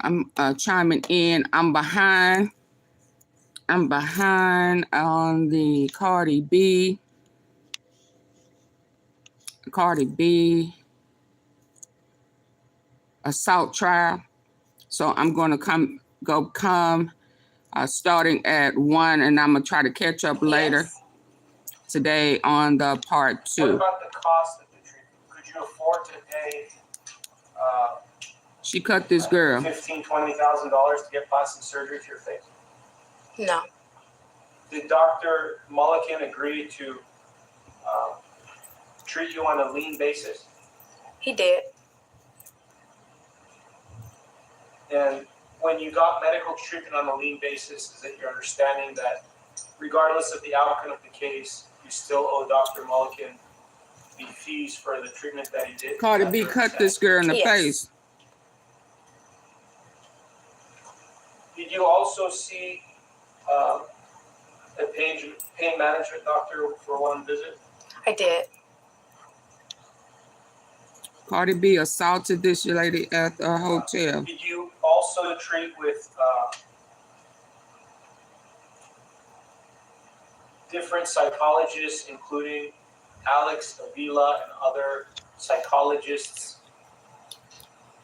I'm chiming in. I'm behind on the Cardi B assault trial. So I'm going to come starting at 1, and I'm going to try to catch up later today on the part 2. What about the cost of the treatment? Could you afford to pay she cut this girl $15,000, $20,000 to get plastic surgery to your face? No. Did Dr. Mulliken agree to treat you on a lien basis? He did. And when you got medical treatment on a lien basis, is it your understanding that regardless of the outcome of the case, you still owe Dr. Mulliken the fees for the treatment that he did? Cardi B cut this girl in the face. Did you also see a pain management doctor for one visit? I did. Cardi B assaulted this lady at a hotel. Did you also treat with different psychologists, including Alex Avila and other psychologists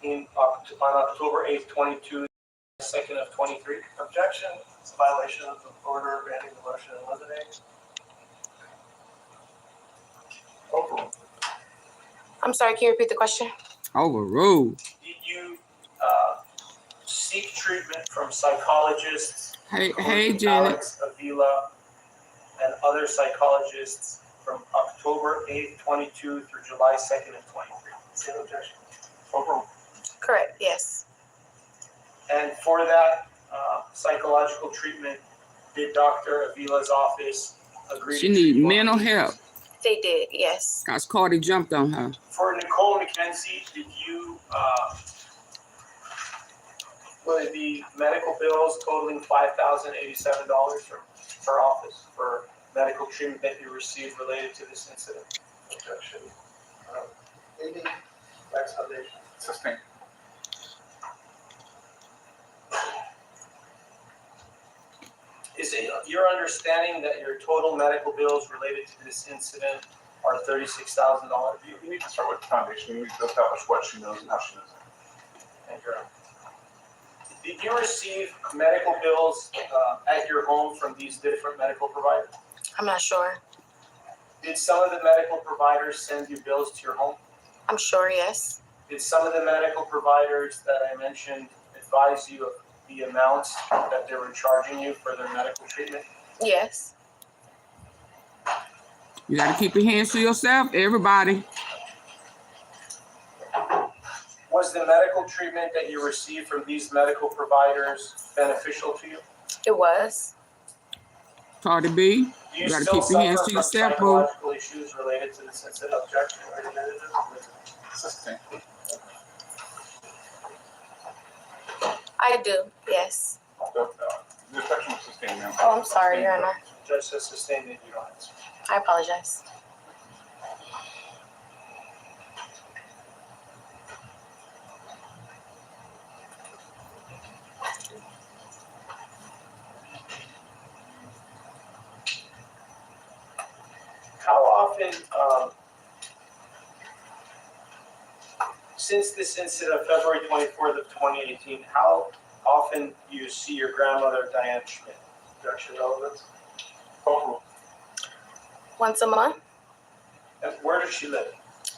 on October 8th, 22, 2nd of 23? Objection. It's a violation of the order granting the motion in limine. Overruled. I'm sorry, can you repeat the question? Overruled. Did you seek treatment from psychologists, Hey, Janet. Alex Avila and other psychologists from October 8th, 22 through July 2nd of 23? Same objection. Overruled. Correct, yes. And for that psychological treatment, did Dr. Avila's office agree? She needs mental help. They did, yes. Because Cardi jumped on her. For Nicole McKenzie, did you, were the medical bills totaling $5,087 from her office for medical treatment that you received related to this incident? Objection. Amy, Max Foundation. Sustained. Is it your understanding that your total medical bills related to this incident are $36,000? You need to start with the foundation. You need to establish what she knows and how she knows it. Thank you. Did you receive medical bills at your home from these different medical providers? I'm not sure. Did some of the medical providers send you bills to your home? I'm sure, yes. Did some of the medical providers that I mentioned advise you of the amounts that they were charging you for their medical treatment? Yes. You got to keep your hands to yourself, everybody. Was the medical treatment that you received from these medical providers beneficial to you? It was. Cardi B, Do you got to keep your hands to yourself, boo. psychological issues related to this incident? Objection. Sustained. I do, yes. The objection was sustained, ma'am. Oh, I'm sorry, Your Honor. Judge says sustained and you don't answer. I apologize. How often, since this incident of February 24th of 2018, how often do you see your grandmother, Diane Schmidt? Objection relevance. Overruled. Once a month And where does she live?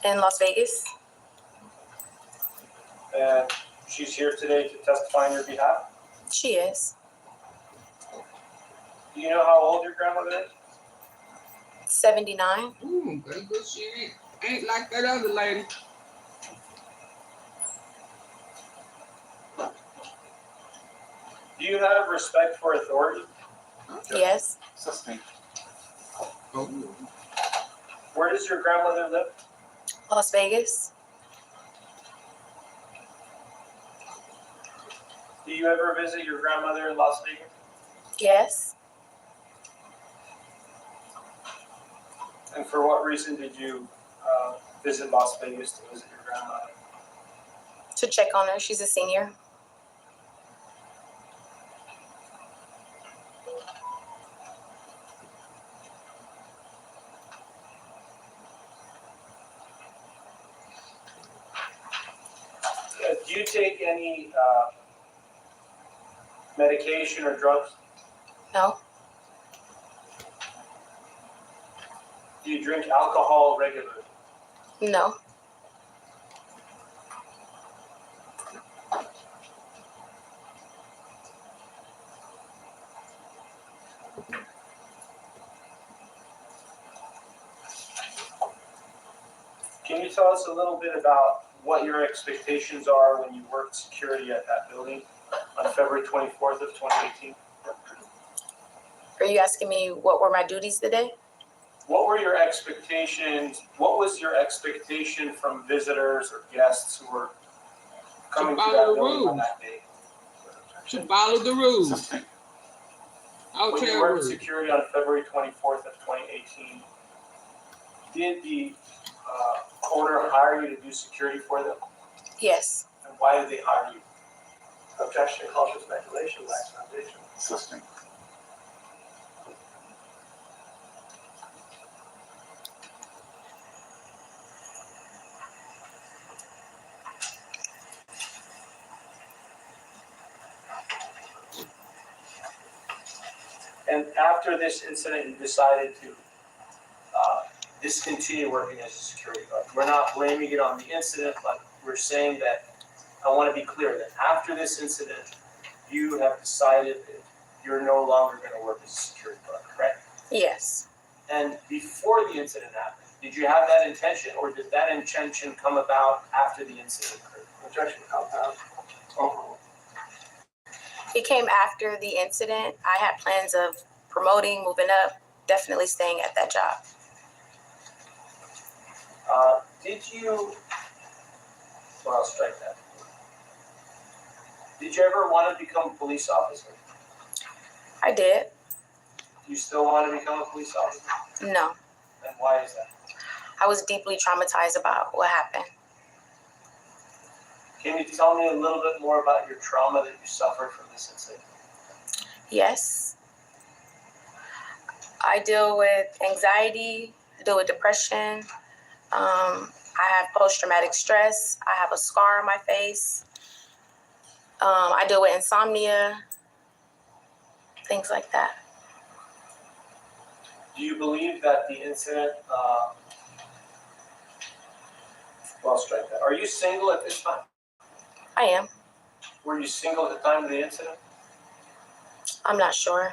in Las Vegas. And she's here today to testify on your behalf. She is. Do you know how old your grandmother is? 79. Ooh, baby, she ain't like that other lady. Do you have respect for authority? Yes. Sustained. Oh. Where does your grandmother live? Las Vegas. Do you ever visit your grandmother in Las Vegas? Yes. And for what reason did you visit Las Vegas to visit your grandmother? To check on her. She's a senior. take any medication or drugs? No. Do you drink alcohol regularly? No. Can you tell us a little bit about what your expectations are when you worked security at that building on February 24th of 2018? Are you asking me what were my duties today? What were your expectations? What was your expectation from visitors or guests who were coming to follow that the building on rules. that day? To follow the rules. Assisting. I'll When you tell worked you. security on February 24th of 2018, did the owner hire you to do security for them? Yes. And why did they hire you? Objection, cause for speculation, lacks foundation. Assisting. And after this incident, you decided to discontinue working as a security guard. We're not blaming it on the incident, but we're saying that, I want to be clear that after this incident, you have decided that you're no longer going to work as a security guard, correct? Yes. And before the incident happened, did you have that intention, or did that intention come about after the incident occurred? Objection, compound. Overruled. It came after the incident. I had plans of promoting, moving up, definitely staying at that job. Did you, well, I'll strike that. Did you ever want to become a police officer? I did. Do you still want to become a police officer? No. And why is that? I was deeply traumatized about what happened. Can you tell me a little bit more about your trauma that you suffered from this incident? Yes. I deal with anxiety, I deal with depression. I have post-traumatic stress. I have a scar on my face. I deal with insomnia, things like that. Do you believe that the incident, well, I'll strike that. Are you single at this time? I am. Were you single at the time of the incident? I'm not sure.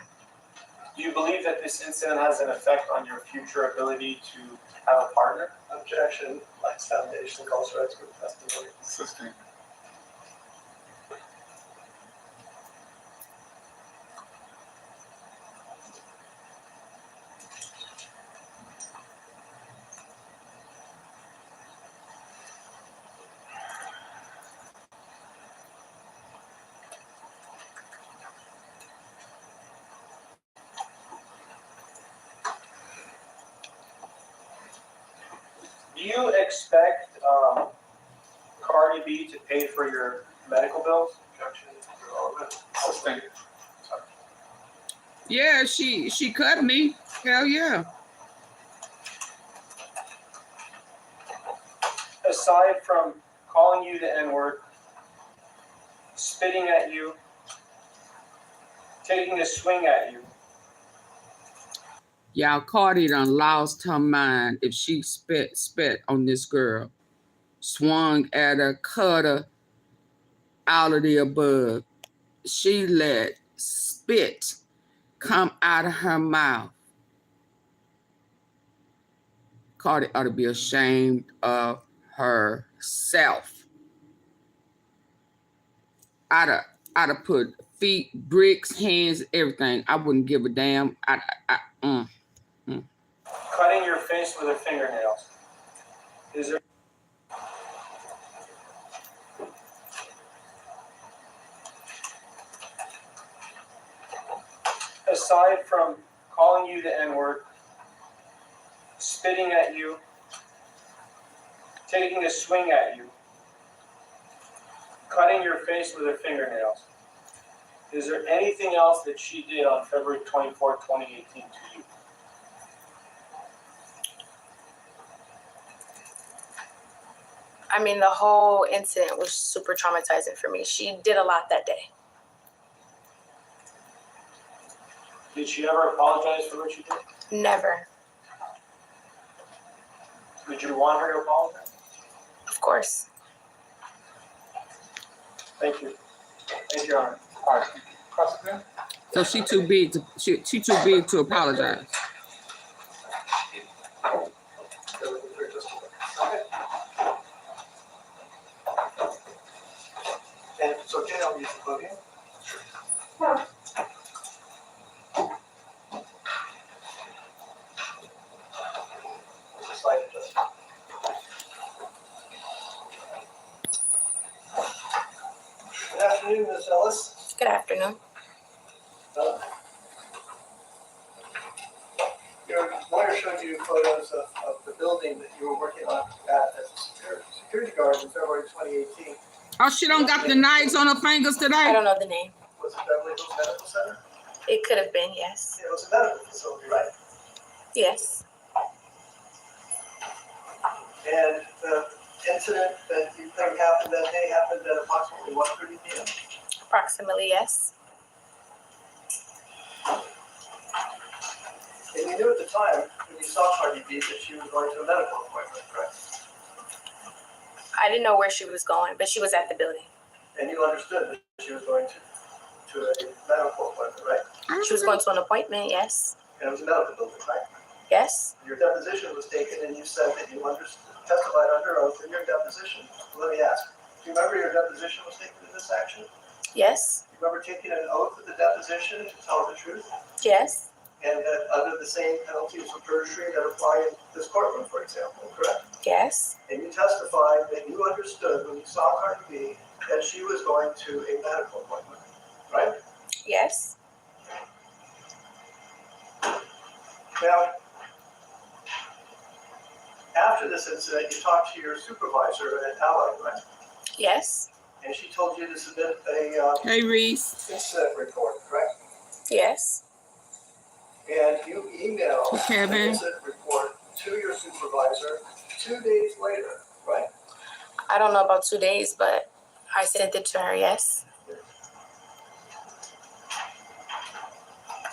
Do you believe that this incident has an effect on your future ability to have a partner? Objection, lacks foundation, calls for expert testimony. Assisting. Do you expect Cardi B to pay for your medical bills? Objection, irrelevant. Assisting. Yeah, she cut me. Hell yeah. Aside from calling you the N-word, spitting at you, taking a swing at you, Y'all, Cardi done lost her mind if she spit on this girl. Swung at her, cut her, out of the above. She let spit come out of her mouth. Cardi ought to be ashamed of herself. I'd have put feet, bricks, hands, everything. I wouldn't give a damn. cutting your face with her fingernails. Is there aside from calling you the N-word, spitting at you, taking a swing at you, cutting your face with her fingernails, is there anything else that she did on February 24, 2018 to you? I mean, the whole incident was super traumatizing for me. She did a lot that day. Did she ever apologize for what you did? Never. Would you want her to apologize? Of course. Thank you. Thank you, Your Honor. All right, cross-examine. So she too big to she too big to apologize. And so Jay, I'll use the podium. Slide adjustment. Good afternoon, Ms. Ellis. Good afternoon. Your lawyer showed you photos of the building that you were working on at as a security guard in February 2018. Oh, she don't got the knives on her fingers I today? don't know the name. Was it Beverly Hills Medical Center? It could have been, yes. It was a medical facility, right? Yes. And the incident that you think happened that day happened at approximately 1:30 p.m.? Approximately, yes. And you knew at the time, when you saw Cardi B, that she was going to a medical appointment, correct? I didn't know where she was going, but she was at the building. And you understood that she was going to a medical appointment, right? She was going to an appointment, yes. And it was a medical building, right? Yes. Your deposition was taken and you said that you testified under oath in your deposition. Let me ask, do you remember your deposition was taken in this action? Yes. Do you remember taking an oath at the deposition to tell the truth? Yes. And that under the same penalties of perjury that apply in this courtroom, for example, correct? Yes. And you testified that you understood when you saw Cardi B that she was going to a medical appointment, right? Yes. Now, after this incident, you talked to your supervisor at Allied, right? Yes. And she told you to submit a Hey, Reese. incident report, correct? Yes. And you emailed the Kevin. incident report to your supervisor 2 days later, right? I don't know about 2 days, but I sent it to her, yes.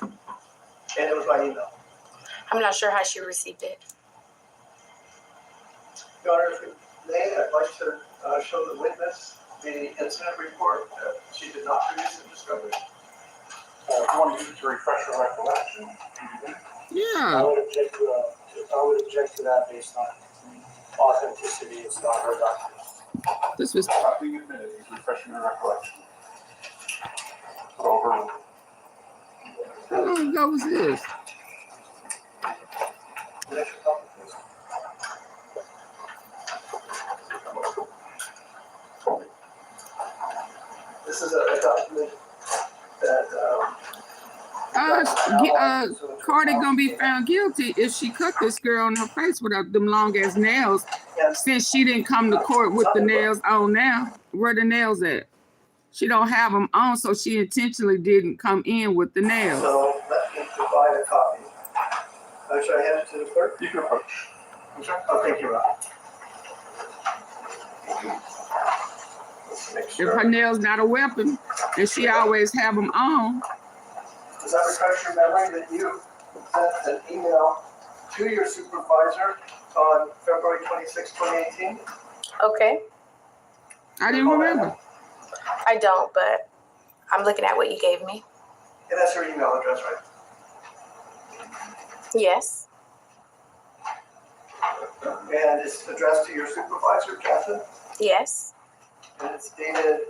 And it was by email. I'm not sure how she received it. Your Honor, if we may, I'd like to show the witness the incident report that she did not produce in discovery. If you want to use it to refresh your recollection, Yeah. I would object to that based on authenticity. It's not her document. This was not being admitted, he's refreshing your recollection. Over. how long ago was this? The next copy, please. This is a document that Cardi gonna be found guilty if she cut this girl in her face with them long ass nails. Since she didn't come to court with the nails on now, where the nails at? She don't have them on, so she intentionally didn't come in with the nails. So let me provide a copy. Should I hand it to the clerk? You can approach. Oh, thank you, Rob. Let's make If sure. her nails not a weapon, and she always have them on. Does that refresh your memory that you sent an email to your supervisor on February 26, 2018? Okay. I didn't remember. I don't, but I'm looking at what you gave me. And that's her email address, right? Yes. And it's addressed to your supervisor, Catherine, Yes. and it's dated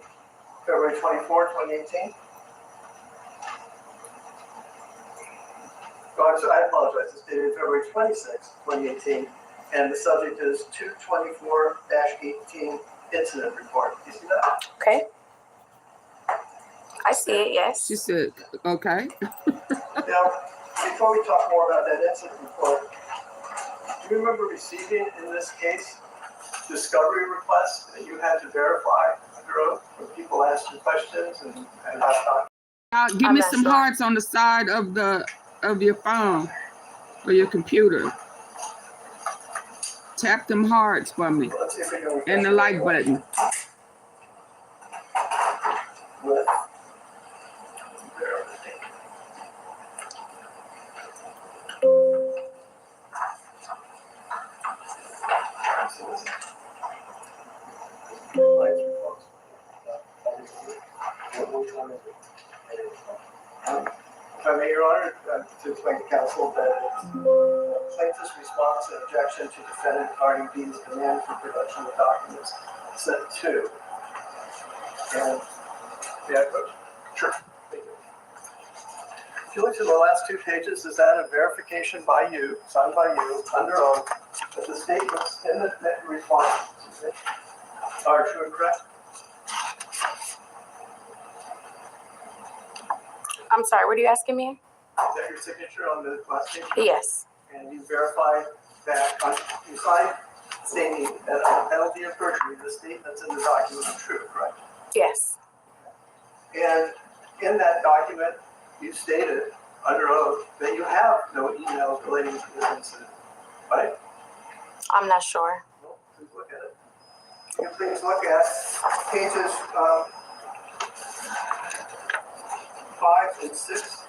February 24, 2018. Oh, so I apologize, it's dated February 26, 2018, and the subject is 224-18 incident report. You see that? Okay. I see it, yes. She said, okay. Now, before we talk more about that incident report, do you remember receiving in this case discovery requests that you had to verify under oath when people asked you questions and not? Give I'm me not some sure. hearts on the side of your phone or your computer. Tap them hearts for me Let's see if we can. and the like button. With. If I may, Your Honor, to explain to counsel that plaintiff's response and objection to defendant Cardi B's demand for production of documents set 2. And, yeah, Coach? Sure. Thank you. If you look to the last 2 pages, is that a verification by you, signed by you, under oath, that the statements in the response are true and correct? I'm sorry, what are you asking me? Is that your signature on the last page? Yes. And you verified that, you signed stating that on penalty of perjury, the statements in the document are true, correct? Yes. And in that document, you stated under oath that you have no emails relating to this incident, right? I'm not sure. Well, please look at it. You can please look at pages 5 and 6.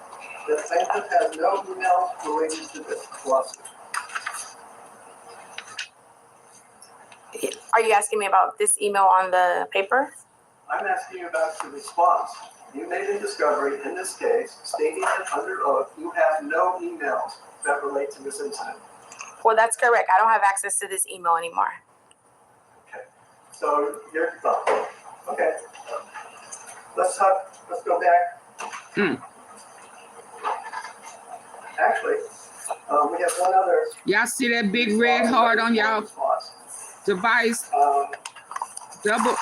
The plaintiff has no emails related to this lawsuit. Are you asking me about this email on the paper? I'm asking you about the response. You made a discovery in this case stating that under oath you have no emails that relate to this incident. Well, that's correct. I don't have access to this email anymore. Okay. So you're done. Okay. Let's go back. Actually, we have one other. Y'all see that big red heart on y'all device? Double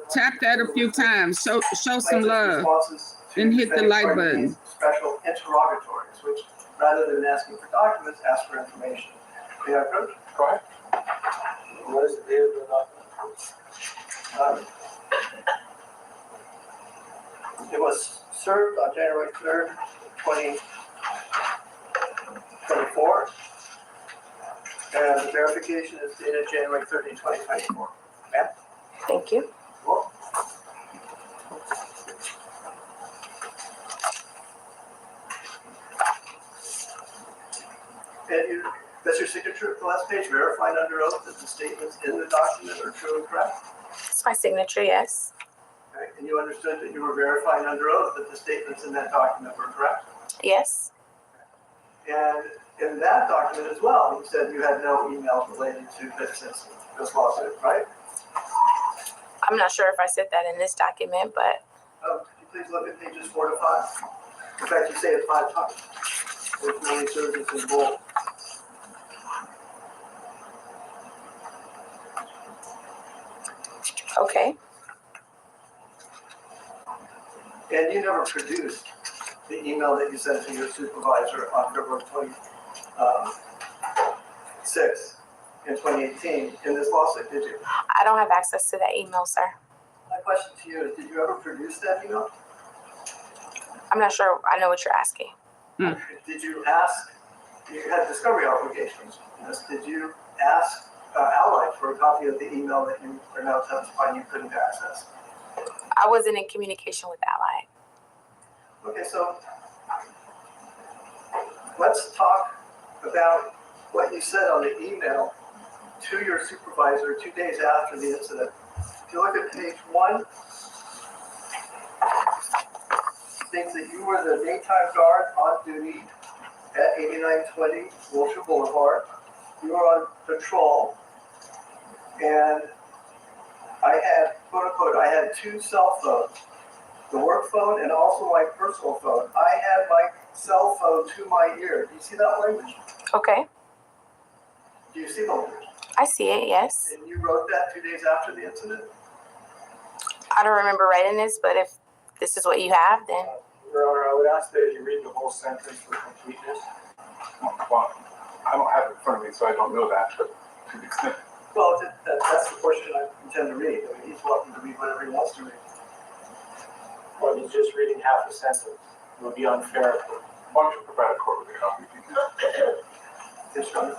tap that a few times. Show some love and hit the like button. Special interrogatories, which rather than asking for documents, ask for information. May I approach? Go ahead. What is the date of the document? It was served on January 3rd, 2024, and the verification is dated January 30, 2024. Ma'am? Thank you. Well, and that's your signature at the last page, verified under oath that the statements in the document are true and correct? It's my signature, yes. Okay. And you understood that you were verifying under oath that the statements in that document were correct? Yes. And in that document as well, you said you had no emails related to this lawsuit, right? I'm not sure if I said that in this document, but Could you please look at pages 4 to 5? In fact, you say it 5 times. With many surgeons in bold. okay. And you never produced the email that you sent to your supervisor on February 26th in 2018 in this lawsuit, did you? I don't have access to that email, sir. My question to you is, did you ever produce that email? I'm not sure I know what you're asking. Did you ask, you had discovery obligations, yes, did you ask Allied for a copy of the email that you are now testifying you couldn't access? I wasn't in communication with Allied. Okay, so let's talk about what you said on the email to your supervisor 2 days after the incident. If you look at page 1, it states that you were the daytime guard on duty at 8920 Wilshire Boulevard. You were on patrol, and I had, quote unquote, I had 2 cell phones, the work phone and also my personal phone. I had my cell phone to my ear. Do you see that language? Okay. Do you see the language? I see it, yes. And you wrote that 2 days after the incident? I don't remember writing this, but if this is what you have, then Your Honor, I would ask that you read the whole sentence for completeness. Well, I don't have it in front of me, so I don't know that, but to the extent. Well, that's the portion I intend to read. I mean, he's welcome to read whatever he wants to read. Or he's just reading half a sentence. It would be unfair. Why don't you provide a court with a copy? Yes, Your Honor.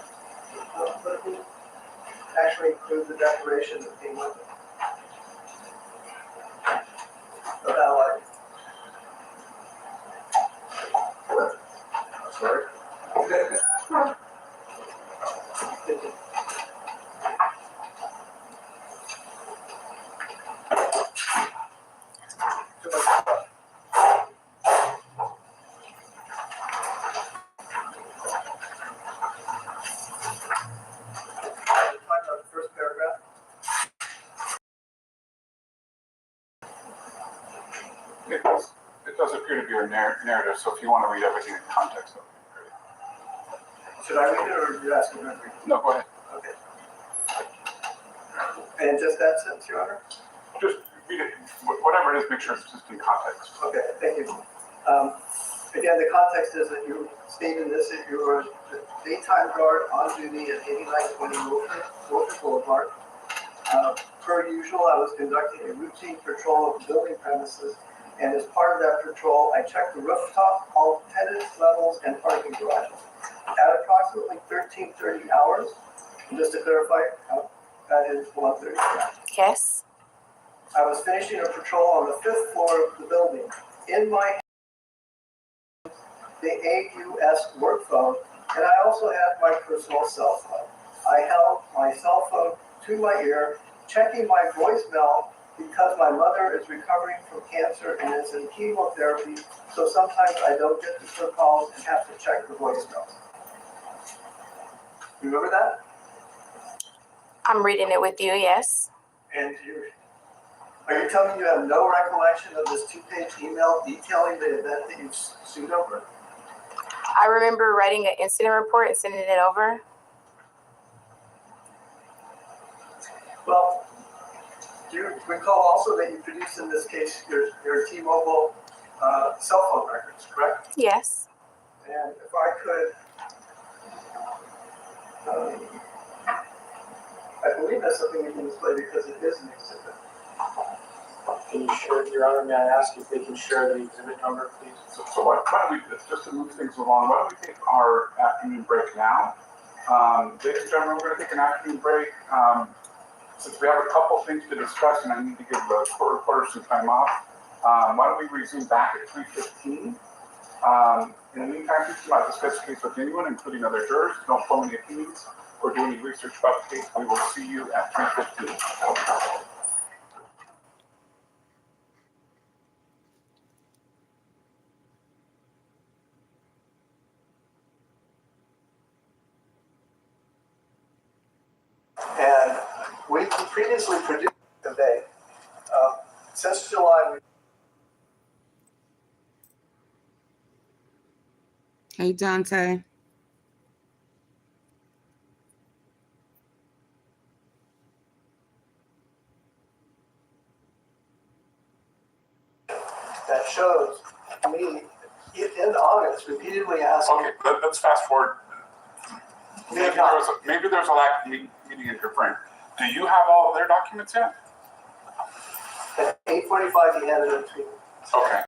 actually include the declaration that came with it. About like, Sorry. the first paragraph. It does appear to be a narrative, so if you want to read everything in context, that would be great. Should I read it or are you asking me to read it? No, go ahead. Okay. And just that sentence, Your Honor? Just read it, whatever it is, make sure it's just in context. Okay, thank you. Again, the context is that you state in this that you were the daytime guard on duty at 8920 Wilford Boulevard. Per usual, I was conducting a routine patrol of the building premises, and as part of that patrol, I checked the rooftop, all tenant levels, and parking garages. At approximately 13:30 hours, and just to clarify, that is 1:30. Yes. I was finishing a patrol on the 5th floor of the building. In my hand, the AUS work phone, and I also had my personal cell phone. I held my cell phone to my ear, checking my voicemail because my mother is recovering from cancer and is in chemotherapy, so sometimes I don't get to her calls and have to check the voicemail. Remember that? I'm reading it with you, yes. And are you telling me you have no recollection of this 2-page email detailing the event that you sued over? I remember writing an incident report and sending it over. Well, do you recall also that you produced in this case your T-Mobile cell phone records, correct? Yes. And if I could, I believe that's something you can display because it is an exhibit. Can you share, Your Honor, may I ask if they can share the exhibit number, please? So why don't we, just to move things along, why don't we take our afternoon break now? Ladies and gentlemen, we're going to take an afternoon break. Since we have a couple things to discuss and I need to give the court reporter some time off, why don't we resume back at 3:15? In the meantime, please do not discuss the case with anyone, including other jurors. Don't form any opinions or do any research about the case. We will see you at 3:15. And we previously produced today. Since July, Hey, Dante. that shows me in August repeatedly asking. Okay, let's fast forward. Maybe there was a lack of meeting in your frame. Do you have all of their documents yet? At 8:45, he handed it to me. Okay.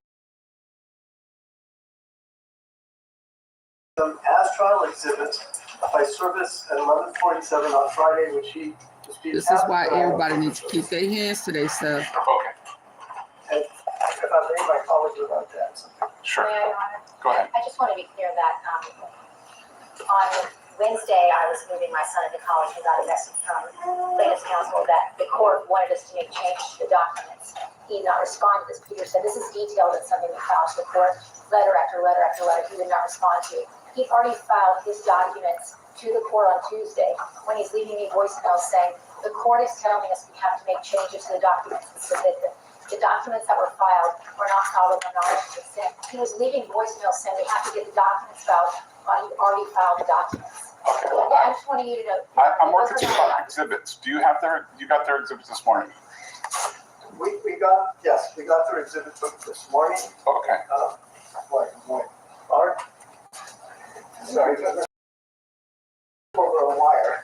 As trial exhibits by service at 11:47 on Friday, which he disputed. This is why everybody needs to keep their hands to themselves. Okay. And if I may, my colleagues would like to add something. Sure. May I, Your Honor? Go ahead. I just want to be clear that on Wednesday, I was moving my son into college. He got a message from plaintiff's counsel that the court wanted us to make changes to the documents. He did not respond to this. Peter said, this is detailed in something we filed to the court, letter after letter after letter. He did not respond to. He'd already filed his documents to the court on Tuesday when he's leaving me voicemails saying, the court is telling us we have to make changes to the documents and submit them. The documents that were filed were not filed with my knowledge and consent. He was leaving voicemails saying we have to get the documents filed while he already filed the documents. I just wanted you to know. I'm more concerned about exhibits. Do you have you got their exhibits this morning? We got their exhibit book this morning. Okay. Morning. Art? Sorry. Over a wire.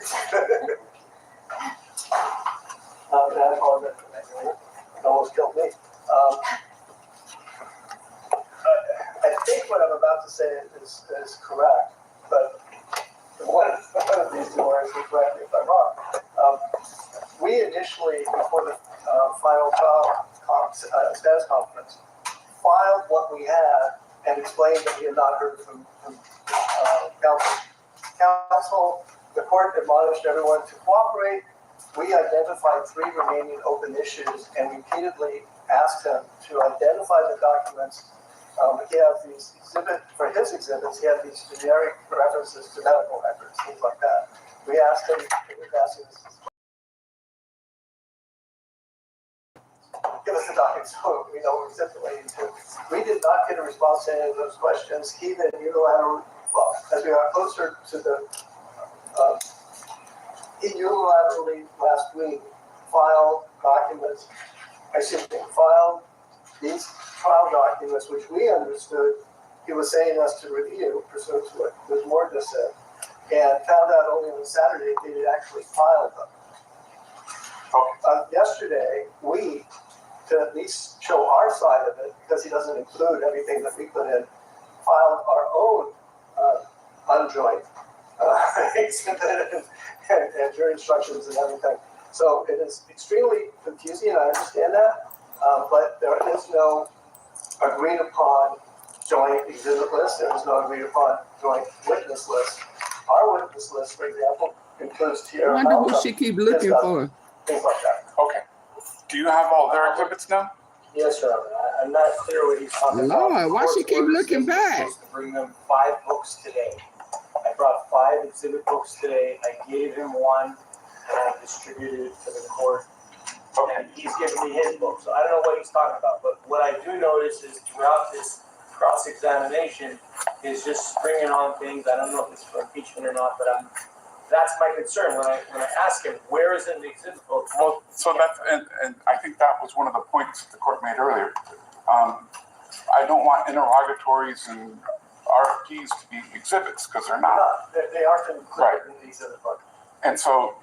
I apologize for that. It almost killed me. I think what I'm about to say is correct, but one of these two words will correct me if I'm wrong. We initially, before the final trial status conference, filed what we had and explained that we had not heard from counsel. The court admonished everyone to cooperate. We identified 3 remaining open issues and repeatedly asked him to identify the documents. He has these for his exhibits, he had these generic references to medical records, things like that. We asked him, give us the documents so we know what we're stipulating to. We did not get a response to any of those questions. He then unilaterally, well, as we got closer to the, he unilaterally last week filed documents, filed these trial documents, which we understood he was saying us to review, pursuant to what Ms. Moore just said, and found out only on Saturday they had actually filed them. Yesterday, we, to at least show our side of it, because he doesn't include everything that we put in, filed our own unjoined exhibit and jury instructions and everything. So it is extremely confusing, and I understand that, but there is no agreed upon joint exhibit list. There is no agreed upon joint witness list. Our witness list, for example, includes I Tierra wonder who Malcolm, she keep looking for. things like that. Okay. Do you have all their exhibits now? Yes, Your Honor. I'm not clear what he's talking about. Lord, why she keep looking back? Supposed to bring them 5 books today. I brought 5 exhibit books today. I gave him one, and I distributed it to the court. And he's giving me his book, so I don't know what he's talking about. But what I do notice is throughout this cross-examination is just bringing on things. I don't know if it's for impeachment or not, but that's my concern when I ask him, where is it in the exhibit book? Well, so that's, and I think that was one of the points that the court made earlier. I don't want interrogatories and RFPs to be exhibits, because they're not. They aren't included in the exhibit book. And so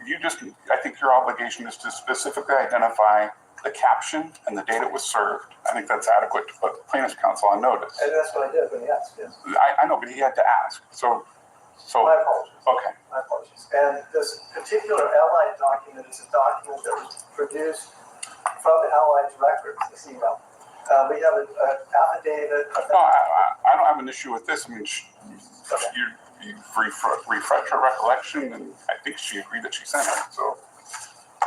I think your obligation is to specifically identify the caption and the date it was served. I think that's adequate to put plaintiff's counsel on notice. And that's what I did when he asked, yes. I know, but he had to ask. So My apologies. Okay. My apologies. And this particular Allied document is a document that was produced from the Allied's records, this email. We have an affidavit. No, I don't have an issue with this. I mean, you refresh her recollection, and I think she agreed that she sent it. So,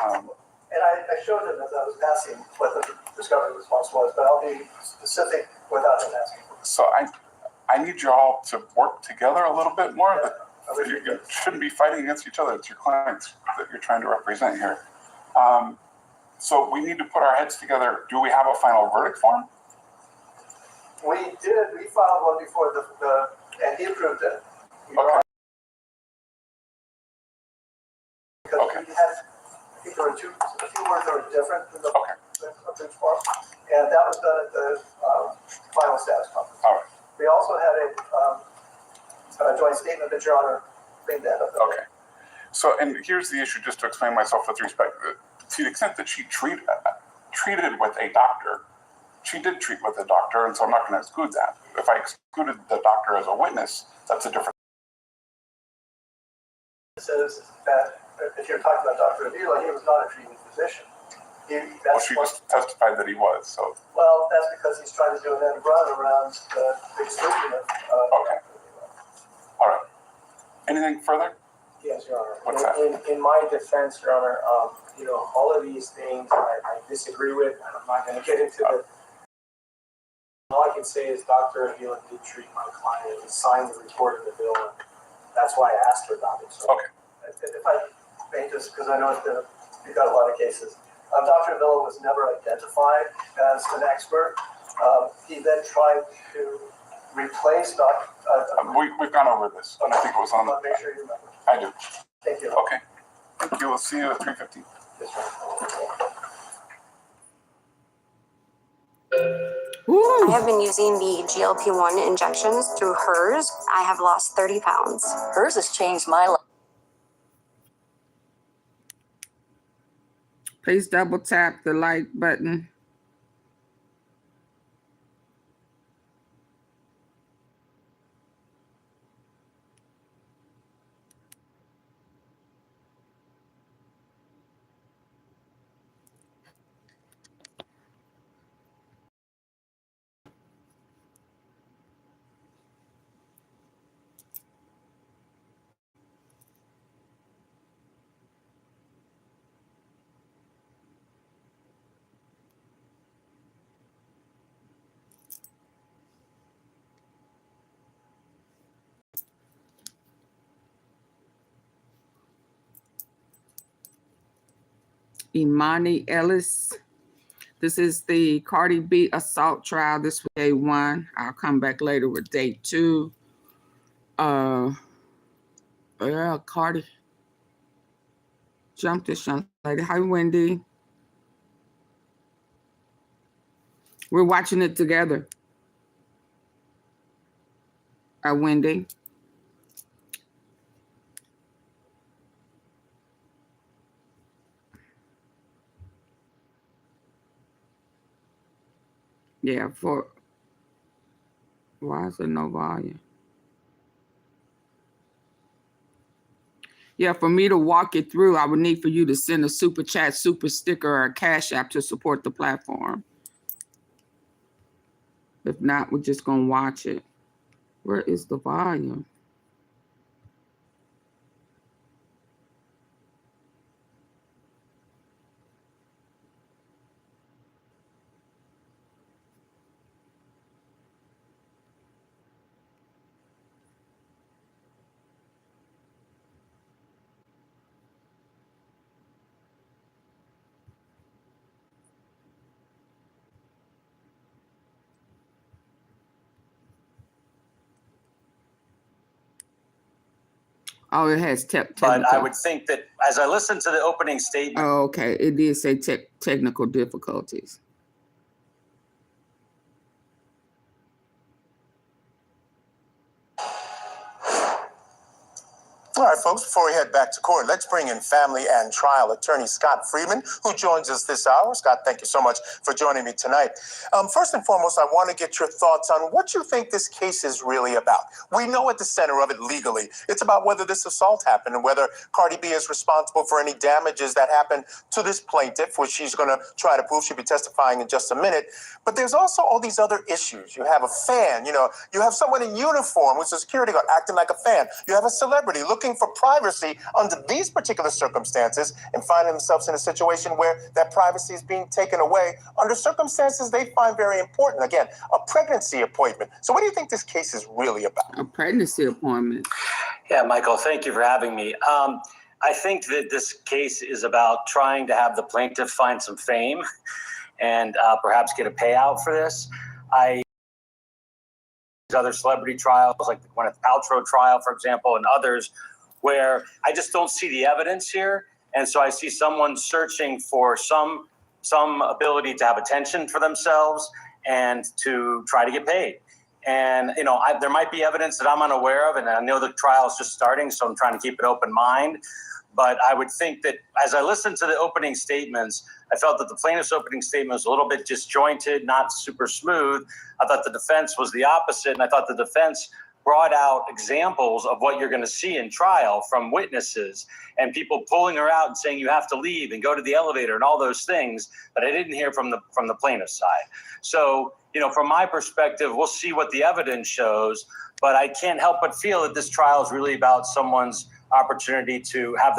and I showed him as I was asking what the discovery response was, but I'll be specific without him asking. So I need you all to work together a little bit more. Yeah, You shouldn't be fighting against each other. It's your clients that you're trying to represent here. So we need to put our heads together. Do we have a final verdict form? We did. We filed one before and he approved it. Okay. Because Okay. we had, I think there were a few words that were different than the approved form, and that was done at the final status conference. All right. We also had a joint statement that Your Honor made that up. Okay. So, and here's the issue, just to explain myself with respect, to the extent that she treated with a doctor, she did treat with a doctor, and so I'm not going to exclude that. If I excluded the doctor as a witness, that's a different. It says that if you're talking about Dr. Avila, he was not a treating physician. Well, she just testified that he was, so. Well, that's because he's trying to do an end run around the exclusion of Okay. All right. Anything further? Yes, Your Honor. What's that? In my defense, Your Honor, all of these things I disagree with. I'm not going to get into the. All I can say is Dr. Avila did treat my client and signed the report in the bill, and that's why I asked her about it. So. Okay. If I may just, because I know you've got a lot of cases. Dr. Avila was never identified as an expert. He then tried to replace Dr. We've gone over this, and I think it was on. Make sure you remember. I do. Thank you. Okay. Thank you. We'll see you at 3:15. Yes, sir. Woo. I have been using the GLP-1 injections through hers. I have lost 30 pounds. Hers has changed my life. Please double tap the like button. Emani Ellis. This is the Cardi B assault trial. This was day 1. I'll come back later with day 2. Yeah, Cardi jumped this young lady. Hi, Wendy. We're watching it together. Wendy. Yeah, why is there no volume? Yeah, for me to walk it through, I would need for you to send a super chat, super sticker, or a cash app to support the platform. If not, we're just going to watch it. Where is the volume? Oh, it has technical. But I would think that as I listened to the opening statement. Oh, okay. It did say technical difficulties. All right, folks, before we head back to court, let's bring in family and trial attorney Scott Freeman, who joins us this hour. Scott, thank you so much for joining me tonight. First and foremost, I want to get your thoughts on what you think this case is really about. We know at the center of it legally, it's about whether this assault happened and whether Cardi B is responsible for any damages that happened to this plaintiff, which she's going to try to prove. She'll be testifying in just a minute. But there's also all these other issues. You have a fan, you have someone in uniform who's a security guard acting like a fan. You have a celebrity looking for privacy under these particular circumstances and finding themselves in a situation where that privacy is being taken away under circumstances they find very important. Again, a pregnancy appointment. So what do you think this case is really about? A pregnancy appointment. Yeah, Michael, thank you for having me. I think that this case is about trying to have the plaintiff find some fame and perhaps get a payout for this. Other celebrity trials, like the Gwyneth Paltrow trial, for example, and others, where I just don't see the evidence here. And so I see someone searching for some ability to have attention for themselves and to try to get paid. And, there might be evidence that I'm unaware of, and I know the trial is just starting, so I'm trying to keep an open mind. But I would think that as I listened to the opening statements, I felt that the plaintiff's opening statement was a little bit disjointed, not super smooth. I thought the defense was the opposite, and I thought the defense brought out examples of what you're going to see in trial from witnesses and people pulling her out and saying you have to leave and go to the elevator and all those things that I didn't hear from the plaintiff's side. So, from my perspective, we'll see what the evidence shows, but I can't help but feel that this trial is really about someone's opportunity to have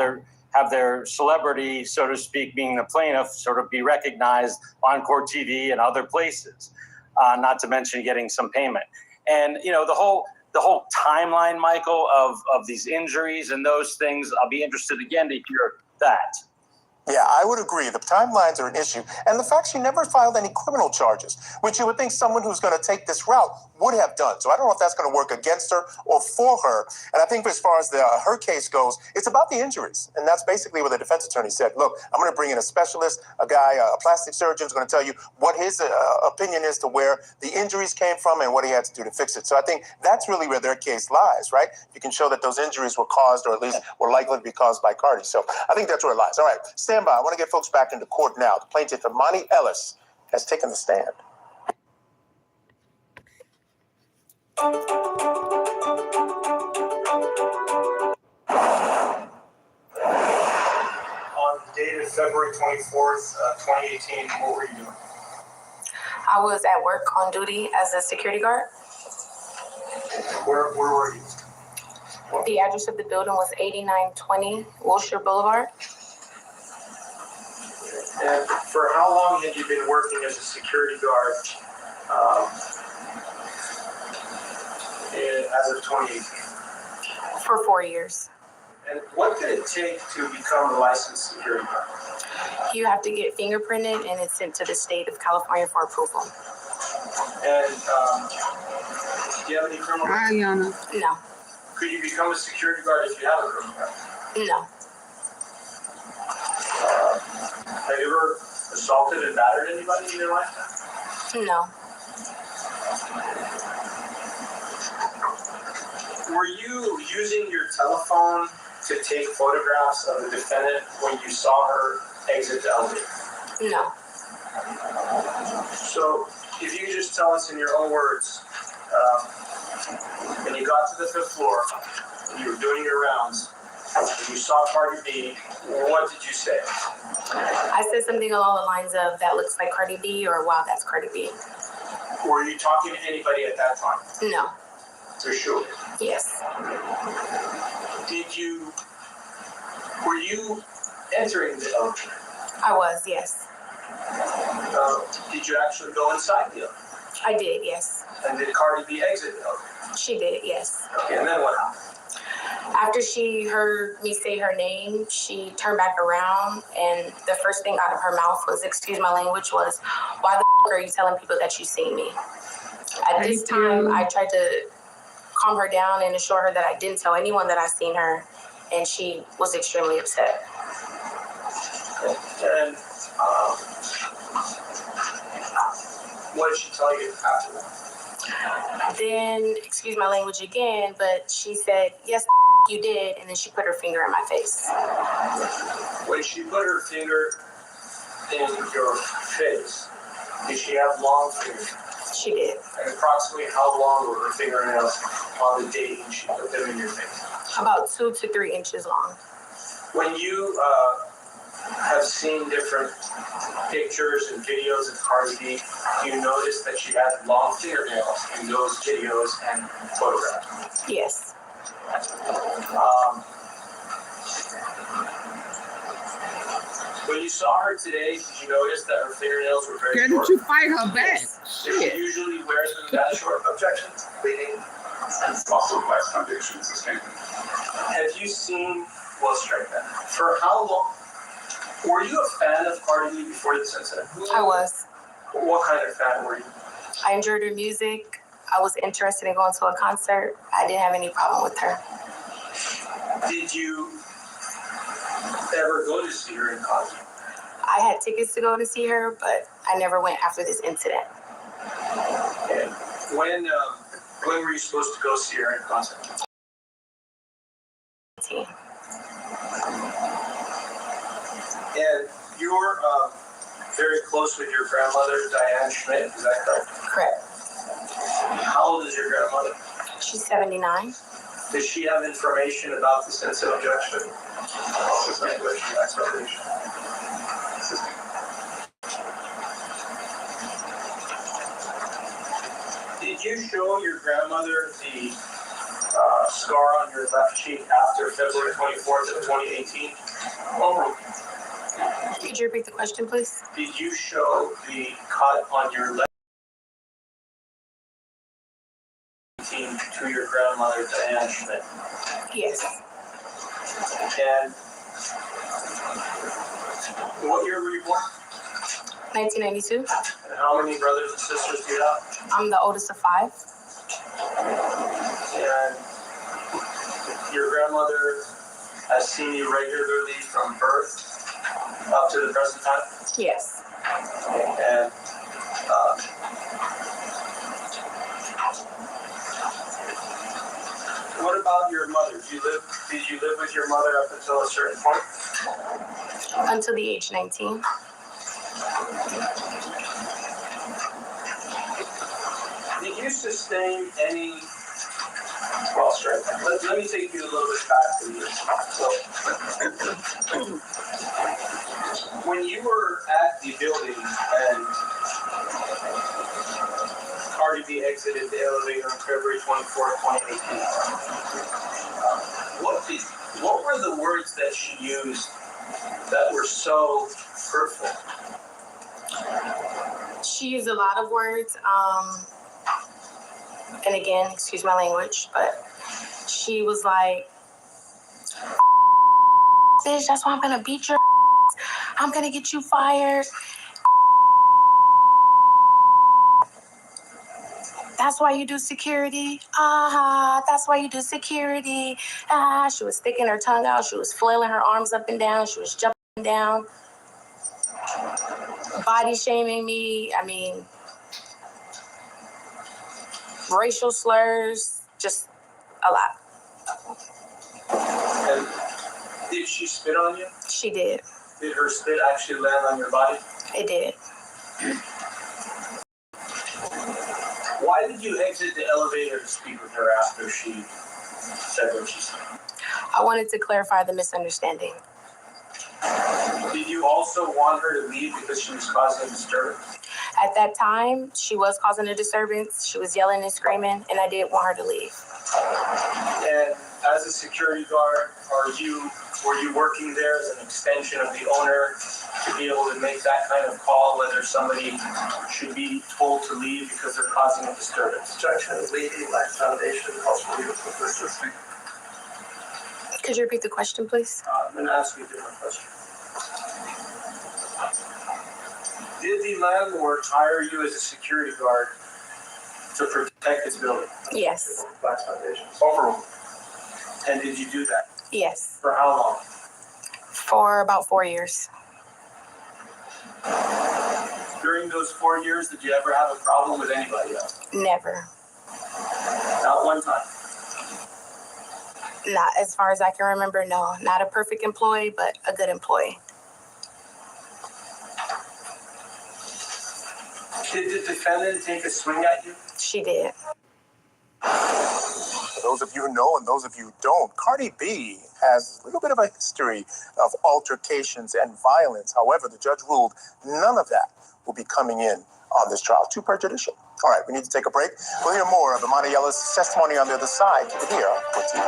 their celebrity, so to speak, being the plaintiff, sort of be recognized on court TV and other places, not to mention getting some payment. And, the whole timeline, Michael, of these injuries and those things, I'll be interested again to hear that. Yeah, I would agree. The timelines are an issue. And the fact she never filed any criminal charges, which you would think someone who's going to take this route would have done. So I don't know if that's going to work against her or for her. And I think as far as her case goes, it's about the injuries. And that's basically what the defense attorney said. Look, I'm going to bring in a specialist, a guy, a plastic surgeon, who's going to tell you what his opinion is to where the injuries came from and what he had to do to fix it. So I think that's really where their case lies, right? You can show that those injuries were caused, or at least were likely to be caused by Cardi. So I think that's where it lies. All right, stand by. I want to get folks back into court now. The plaintiff, Emani Ellis, has taken the stand. On the date of February 24th, 2018, what were you doing? I was at work on duty as a security guard. Where were you? The address of the building was 8920 Wilshire Boulevard. And for how long had you been working as a security guard as of 2018? For 4 years. And what did it take to become a licensed security guard? You have to get fingerprinted and it's sent to the state of California for approval. And do you have any criminal Hi, record? Yana. No, Could you become a security guard if you have a criminal record? no, Have you ever assaulted and battered anybody in your lifetime? no. Were you using your telephone to take photographs of the defendant when you saw her exit the elevator? No. So, if you could just tell us in your own words, when you got to the 5th floor, and you were doing your rounds, and you saw Cardi B, what did you say? I said something along the lines of, that looks like Cardi B, or wow, that's Cardi B. Were you talking to anybody at that time? No. For sure. Yes. Were you entering the elevator? I was, yes. Did you actually go inside the elevator? I did, yes. And did Cardi B exit the elevator? She did, yes. Okay, and then what happened? After she heard me say her name, she turned back around, and the first thing out of her mouth was, excuse my language, was, why the f*** are you telling people that you seen me? At this time, I tried to calm her down and assure her that I didn't tell anyone that I seen her, and she was extremely upset. And what did she tell you after that? Then, excuse my language again, but she said, yes, you did, and then she put her finger in my face. When she put her finger in your face, did she have long fingers? She did. And approximately how long were her fingernails on the date when she put them in your face? About 2 to 3 inches long. When you have seen different pictures and videos of Cardi B, you notice that she had long fingernails in those videos and photographs. Yes. When you saw her today, did you notice that her fingernails were very Girl, short? did you fight her back? Does she usually wear them that short? Objection. Bleeding. Also, last conviction sustained. Have you seen, well, strike that. For how long? Were you a fan of Cardi B before this incident? I was. What kind of fan were you? I enjoyed her music. I was interested in going to a concert. I didn't have any problem with her. Did you ever go to see her in concert? I had tickets to go to see her, but I never went after this incident. And when were you supposed to go see her in concert? And you're very close with your grandmother, Diane Schmidt, is that correct? Correct. How old is your grandmother? She's 79. Does she have information about this incident, objection? Explanation. Did you show your grandmother the scar on your left cheek after February 24th of 2018? Could you repeat the question, please? Did you show the cut on your left cheek to your grandmother, Diane Schmidt? Yes. And what year were you born? 1992. And how many brothers and sisters do you have? I'm the oldest of 5. And your grandmother has seen you regularly from birth up to the present time? Yes. And what about your mother? Did you live with your mother up until a certain point? Until the age 19. Did you sustain any, well, straight. Let me take you a little bit back to you. So, when you were at the building and Cardi B exited the elevator on February 24th, 2018, what were the words that she used that were so hurtful? She used a lot of words, and again, excuse my language, but she was like, bitch, that's why I'm gonna beat your I'm gonna get you fired. That's why you do security. That's why you do security. She was sticking her tongue out. She was flailing her arms up and down. She was jumping down, body shaming me. I mean, racial slurs, just a lot. And did she spit on you? She did. Did her spit actually land on your body? It did. Why did you exit the elevator to speak with her after she said what she said? I wanted to clarify the misunderstanding. Did you also want her to leave because she was causing a disturbance? At that time, she was causing a disturbance. She was yelling and screaming, and I did want her to leave. And as a security guard, were you working there as an extension of the owner to be able to make that kind of call, whether somebody should be told to leave because they're causing a disturbance? Objection, Lady Life Foundation, also legal for assisting. Could you repeat the question, please? I'm going to ask you a different question. Did the landlord hire you as a security guard to protect his building? Yes. Life Foundation. Overruled. And did you do that? Yes. For how long? For about 4 years. During those 4 years, did you ever have a problem with anybody else? Never. Not one time. Not as far as I can remember, no. Not a perfect employee, but a good employee. Did the defendant take a swing at you? She did. For those of you who know and those of you who don't, Cardi B has a little bit of a history of altercations and violence. However, the judge ruled none of that will be coming in on this trial. Too prejudicial. All right, we need to take a break. We'll hear more of Emani Ellis' testimony on the other side. Keep it here with you.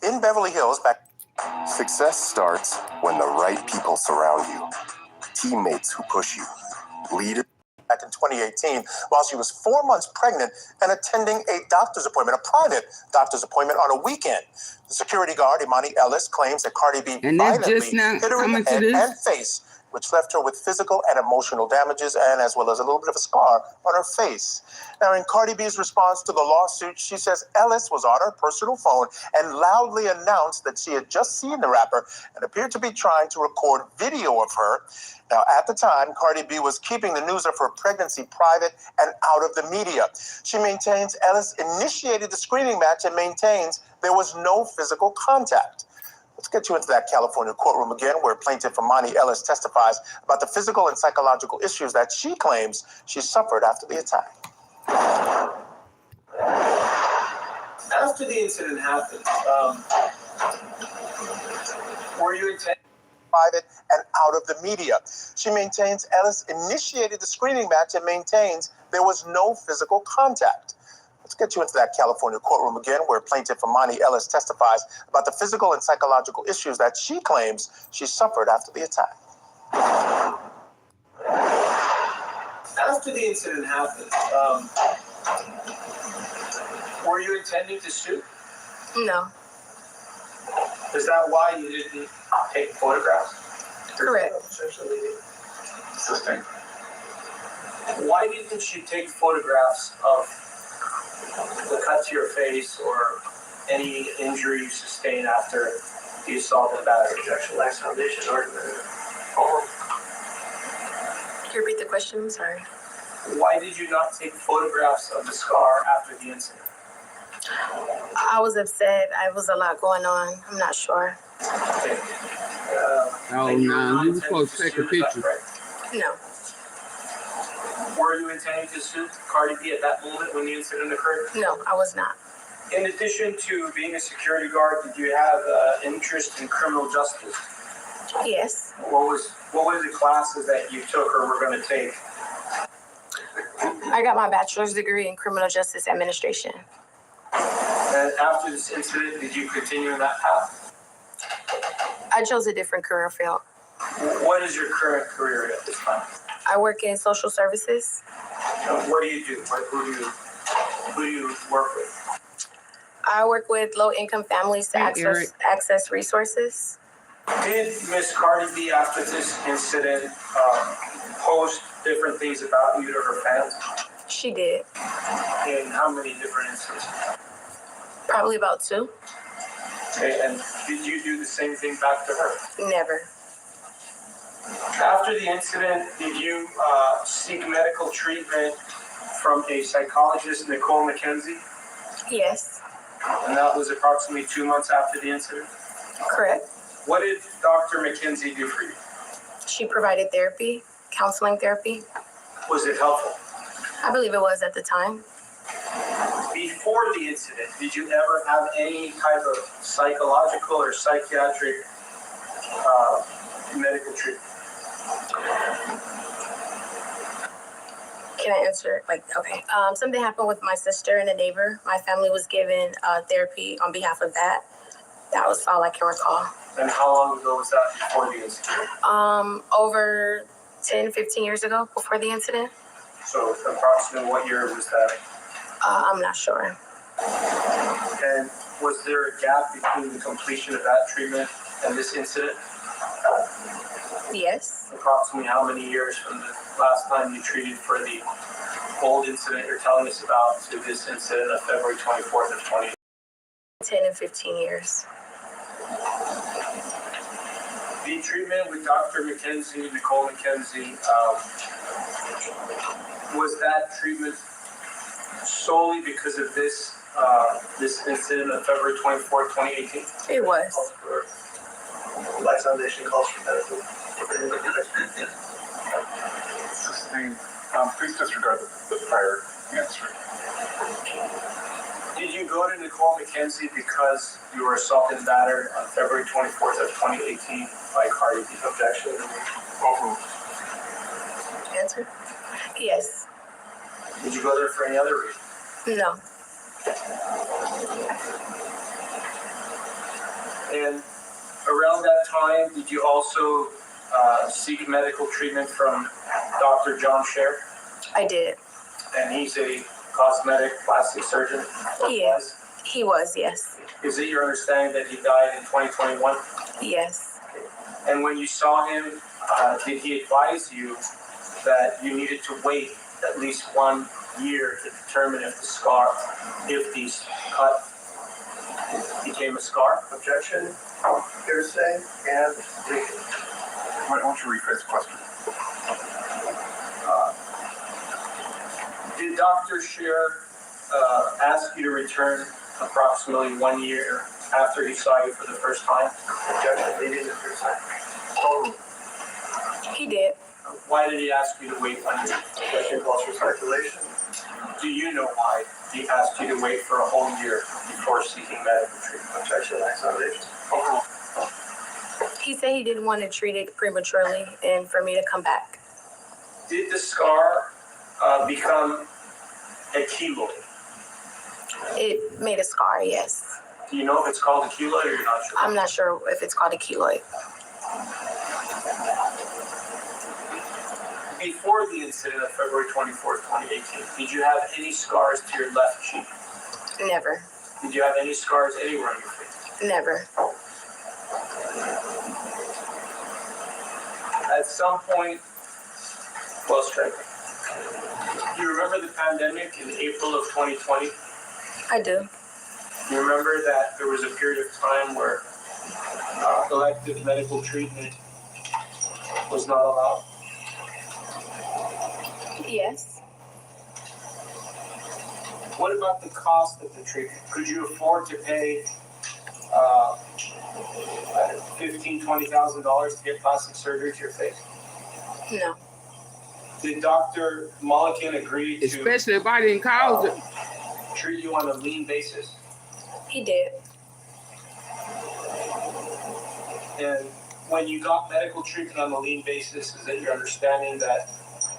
In Beverly Hills, back. Success starts when the right people surround you. Teammates who push you. Leaders. Back in 2018, while she was 4 months pregnant and attending a doctor's appointment, a private doctor's appointment on a weekend. The security guard, Emani Ellis, claims that Cardi B And that's violently just now hit her in the coming to head this. and face, which left her with physical and emotional damages and as well as a little bit of a scar on her face. Now, in Cardi B's response to the lawsuit, she says Ellis was on her personal phone and loudly announced that she had just seen the rapper and appeared to be trying to record video of her. Now, at the time, Cardi B was keeping the news of her pregnancy private and out of the media. She maintains Ellis initiated the screaming match and maintains there was no physical contact. Let's get you into that California courtroom again, where Plaintiff Emani Ellis testifies about the physical and psychological issues that she claims she suffered after the attack. After the incident happened, were you intending? Private and out of the media. She maintains Ellis initiated the screaming match and maintains there was no physical contact. Let's get you into that California courtroom again, where Plaintiff Emani Ellis testifies about the physical and psychological issues that she claims she suffered after the attack. After the incident happened, were you intending to sue? No. Is that why you didn't take photographs? Correct. Why didn't you take photographs of the cut to your face or any injury you sustained after the assault and battery? Objection, lacks foundation, argument. Can you repeat the question? I'm sorry. Why did you not take photographs of the scar after the incident? I was upset. I was a lot going on. I'm not sure. Okay. Oh, and you were no, not you were intending supposed to to take a sue, is that picture. correct? No. Were you intending to sue Cardi B at that moment when the incident occurred? No, I was not. In addition to being a security guard, did you have interest in criminal justice? Yes. What were the classes that you took or were going to take? I got my bachelor's degree in criminal justice administration. And after this incident, did you continue in that path? I chose a different career field. What is your current career at this time? I work in social services. What do you do? Who do you work with? I work with low-income families to Hey, Eric. access resources. Did Miss Cardi B, after this incident, post different things about you to her fans? She did. In how many different instances? Probably about 2. Okay, and did you do the same thing back to her? Never. After the incident, did you seek medical treatment from a psychologist, Nicole McKenzie? Yes. And that was approximately 2 months after the incident? Correct. What did Dr. McKenzie do for you? She provided therapy, counseling therapy. Was it helpful? I believe it was at the time. Before the incident, did you ever have any type of psychological or psychiatric medical treatment? Can I answer? Okay. Something happened with my sister and a neighbor. My family was given therapy on behalf of that. That was all I can recall. And how long ago was that before the incident? Over 10, 15 years ago, before the incident. So approximately what year was that? I'm not sure. And was there a gap between the completion of that treatment and this incident? Yes. Approximately how many years from the last time you treated for the old incident you're telling us about to this incident of February 24th of 20? 10 and 15 years. The treatment with Dr. McKenzie, Nicole McKenzie, was that treatment solely because of this incident of February 24th, 2018? It was. Black Foundation calls for medical. Sustained. Please disregard the prior answer. Did you go to Nicole McKenzie because you were assaulted and battered on February 24th of 2018 by Cardi? Objection. Answer? Yes. Did you go there for any other reason? No. And around that time, did you also seek medical treatment from Dr. John Scher? I did. And he's a cosmetic plastic surgeon? Yes. He was, yes. Is it your understanding that he died in 2021? Yes. And when you saw him, did he advise you that you needed to wait at least 1 year to determine if the cut became a scar? Objection. Hearsay and legal. Why don't you rephrase the question? Did Dr. Scher ask you to return approximately 1 year after he saw you for the first time? Objection, leading the first time. He did. Why did he ask you to wait 1 year? Objection calls for speculation. Do you know why he asked you to wait for a whole year before seeking medical treatment? Objection, lacks foundation. He said he didn't want to treat it prematurely and for me to come back. Did the scar become a keloid? It made a scar, yes. Do you know if it's called a keloid or you're not sure? I'm not sure if it's called a keloid. Before the incident of February 24th, 2018, did you have any scars to your left cheek? Never. Did you have any scars anywhere on your face? Never. At some point, well, strike. Do you remember the pandemic in April of 2020 I do. You remember that there was a period of time where elective medical treatment was not allowed? Yes. What about the cost of the treatment? Could you afford to pay $15,000, $20,000 to get plastic surgery to your face? No. Did Dr. Mulliken agree to Especially if I didn't cause it. treat you on a lien basis? He did. And when you got medical treatment on a lien basis, is it your understanding that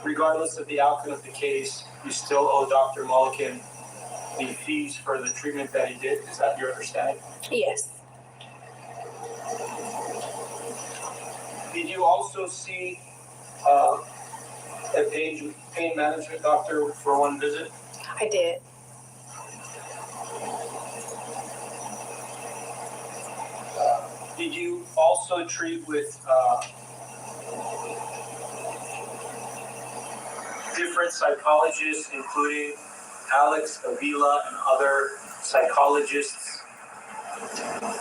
regardless of the outcome of the case, you still owe Dr. Mulliken the fees for the treatment that he did? Is that your understanding? Yes. Did you also see a pain management doctor for one visit? I did. Did you also treat with different psychologists, including Alex Avila and other psychologists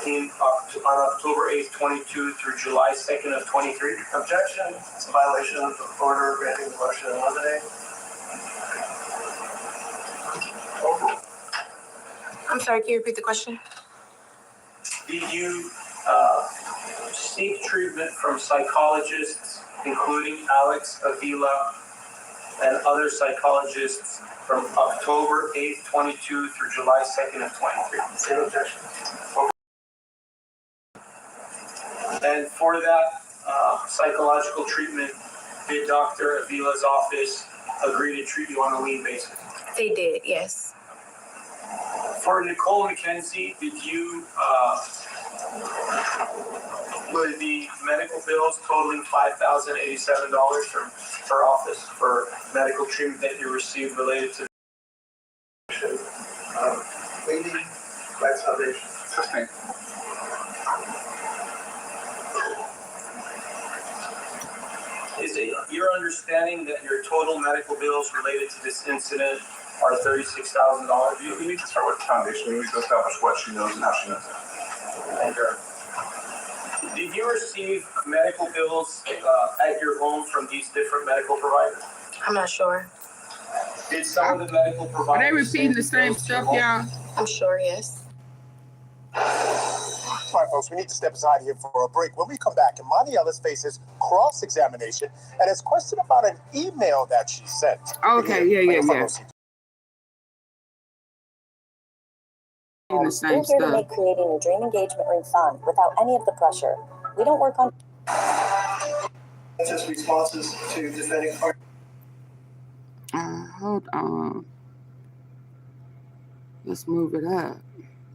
on October 8th, 22 through July 2nd of 23? Objection, it's a violation of the order granting the motion in limine. I'm sorry, can you repeat the question? Did you seek treatment from psychologists, including Alex Avila and other psychologists from October 8th, 22 through July 2nd of 23? Same objection. And for that psychological treatment, did Dr. Avila's office agree to treat you on a lien basis? They did, yes. For Nicole McKenzie, did you, were the medical bills totaling $5,087 from her office for medical treatment that you received related to Lady, Black Foundation. Sustain. Is it your understanding that your total medical bills related to this incident are $36,000? We need to start with the foundation. We need to establish what she knows and how she knows it. And did you receive medical bills at your home from these different medical providers? I'm not sure. Did some of the medical Are providers they repeating the send same bills to your stuff, home? y'all? I'm sure, yes. All right, folks, we need to step aside here for a break. When we come back, Emani Ellis faces cross-examination and is questioned about an email that she sent. Okay, yeah. The We're same here to stuff. make creating your dream engagement ring fun without any of the pressure. We don't work on Just responses to defending parties. Hold on. Let's move it up.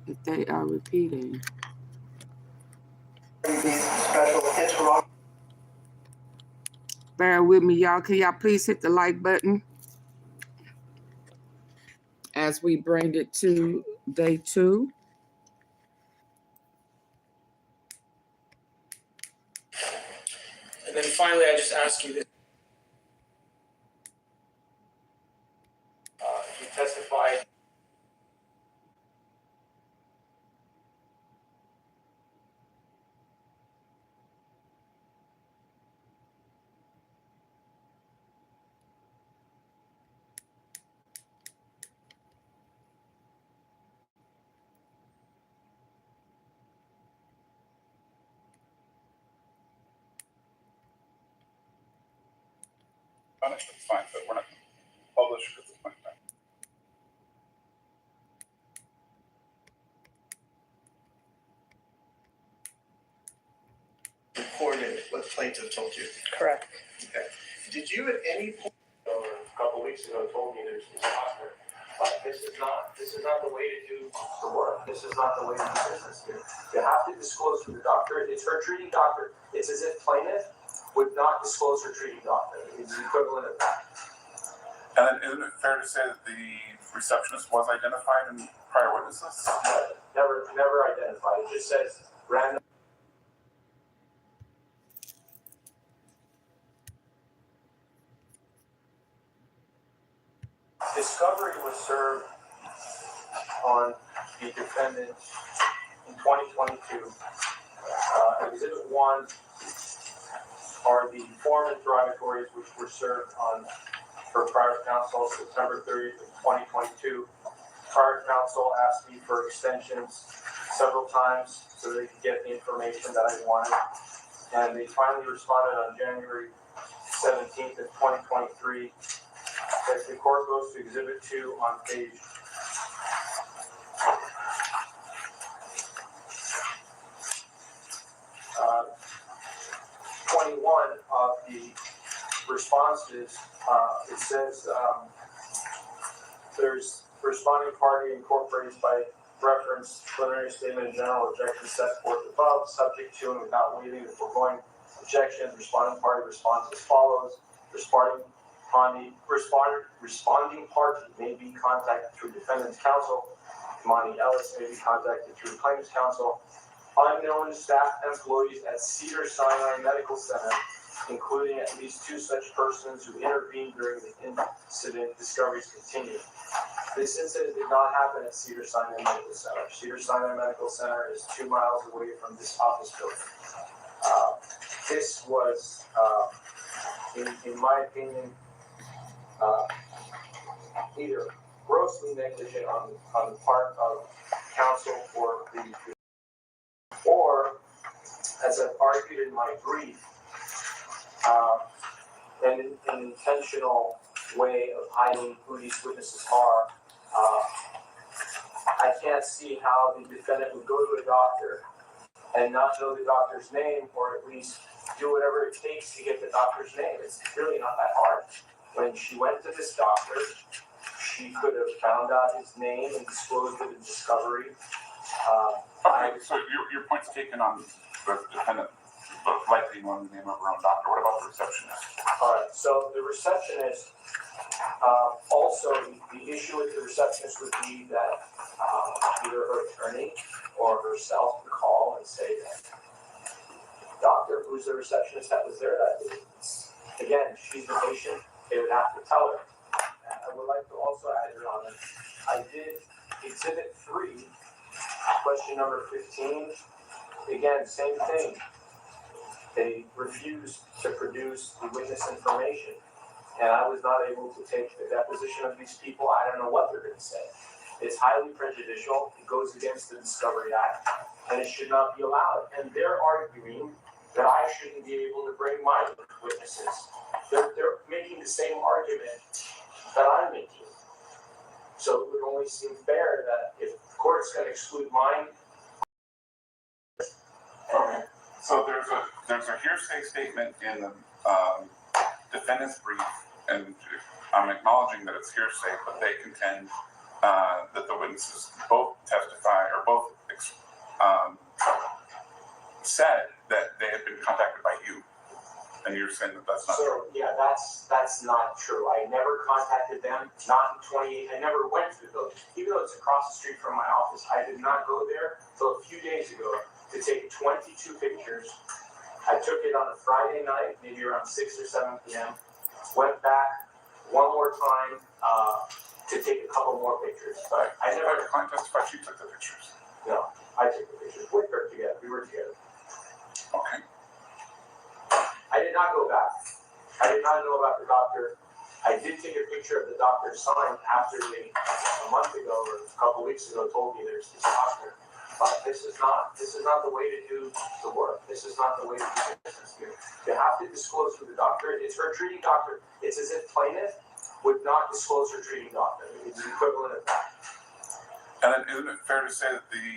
If they are repeating. Special interrogatory. Bear with me, y'all. Can y'all please hit the like button as we bring it to day 2? And then finally, I just ask you this. You testified. Punished, it's fine, but we're not going to publish because it's my time. Recorded what the plaintiff told you. Correct. Okay. Did you at any point A couple weeks ago told me there's this doctor, but this is not the way to do the work. This is not the way to do business here. You have to disclose to the doctor. It's her treating doctor. It's as if plaintiff would not disclose her treating doctor. It's the equivalent of that. And isn't it fair to say that the receptionist was identified in prior witnesses? Never identified. It just says random. Discovery was served on the defendant in 2022. Exhibit 1 are the form interrogatories which were served on for prior counsel September 30th of 2022. Prior counsel asked me for extensions several times so they could get the information that I wanted. And they finally responded on January 17th of 2023. As the court goes to Exhibit 2 on page 21 of the responses, it says there's responding party incorporates by reference preliminary statement and general objection set forth above, subject to and without waiving the foregoing objections. Responding party responds as follows. Responding party may be contacted through defendant's counsel. Emani Ellis may be contacted through plaintiff's counsel. Unknown staff employees at Cedars-Sinai Medical Center, including at least 2 such persons who intervened during the incident, discoveries continue. This incident did not happen at Cedars-Sinai Medical Center. Cedars-Sinai Medical Center is 2 miles away from this office building. This was, in my opinion, either grossly negligent on the part of counsel for the, or, as I've argued in my brief, an intentional way of hiding who these witnesses are. I can't see how the defendant would go to a doctor and not know the doctor's name, or at least do whatever it takes to get the doctor's name. It's really not that hard. When she went to this doctor, she could have found out his name and disclosed it in discovery. Okay, so your point's taken on the defendant likely knowing the name of her own doctor. What about the receptionist? All right, so the receptionist, also the issue with the receptionist would be that either her attorney or herself would call and say that doctor, who's the receptionist that was there that day? Again, she's the patient, they would have to tell her. And I would like to also add, Your Honor, I did Exhibit 3, question number 15. Again, same thing. They refused to produce the witness information, and I was not able to take the deposition of these people. I don't know what they're going to say. It's highly prejudicial. It goes against the Discovery Act, and it should not be allowed. And they're arguing that I shouldn't be able to bring my witnesses. They're making the same argument that I'm making. So it would only seem fair that if the court's going to exclude mine. So there's a hearsay statement in the defendant's brief, and I'm acknowledging that it's hearsay, but they contend that the witnesses both testify or both said that they had been contacted by you, and you're saying that that's not true. So yeah, that's not true. I never contacted them. Not in 28. I never went to the building, even though it's across the street from my office. I did not go there until a few days ago to take 22 pictures. I took it on a Friday night, maybe around 6 or 7 p.m. Went back one more time to take a couple more pictures. But I never. The client testified she took the pictures. No, I took the pictures with her together. We were together. Okay. I did not go back. I did not know about the doctor. I did take a picture of the doctor's sign after they, a month ago or a couple weeks ago, told me there's this doctor. But this is not the way to do the work. This is not the way to do the business here. You have to disclose who the doctor is. It's her treating doctor. It's as if plaintiff would not disclose her treating doctor. It's the equivalent of that. And then isn't it fair to say that the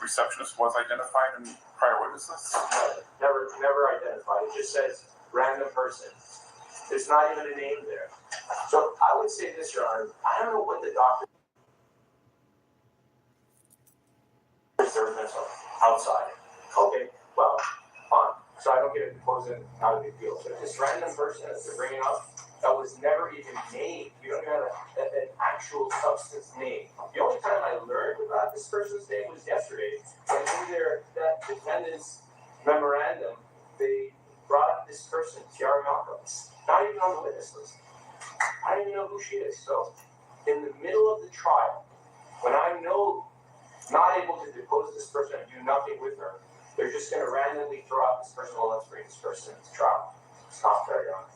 receptionist was identified in prior witnesses? Never identified. It just says random person. There's not even a name there. So I would say this, Your Honor. I don't know what the doctor outside. Okay, well, fine. So I don't get it closing, not a big deal. But this random person that they're bringing up that was never even named, you don't have an actual substance name. The only time I learned about this person's name was yesterday, when in that defendant's memorandum, they brought up this person, Tiara Malcolms, not even on the witness list. I didn't even know who she is. So, in the middle of the trial, When I know not able to depose this person and do nothing with her, they're just going to randomly throw out this person. Well, let's bring this person to trial. It's not fair, Your Honor.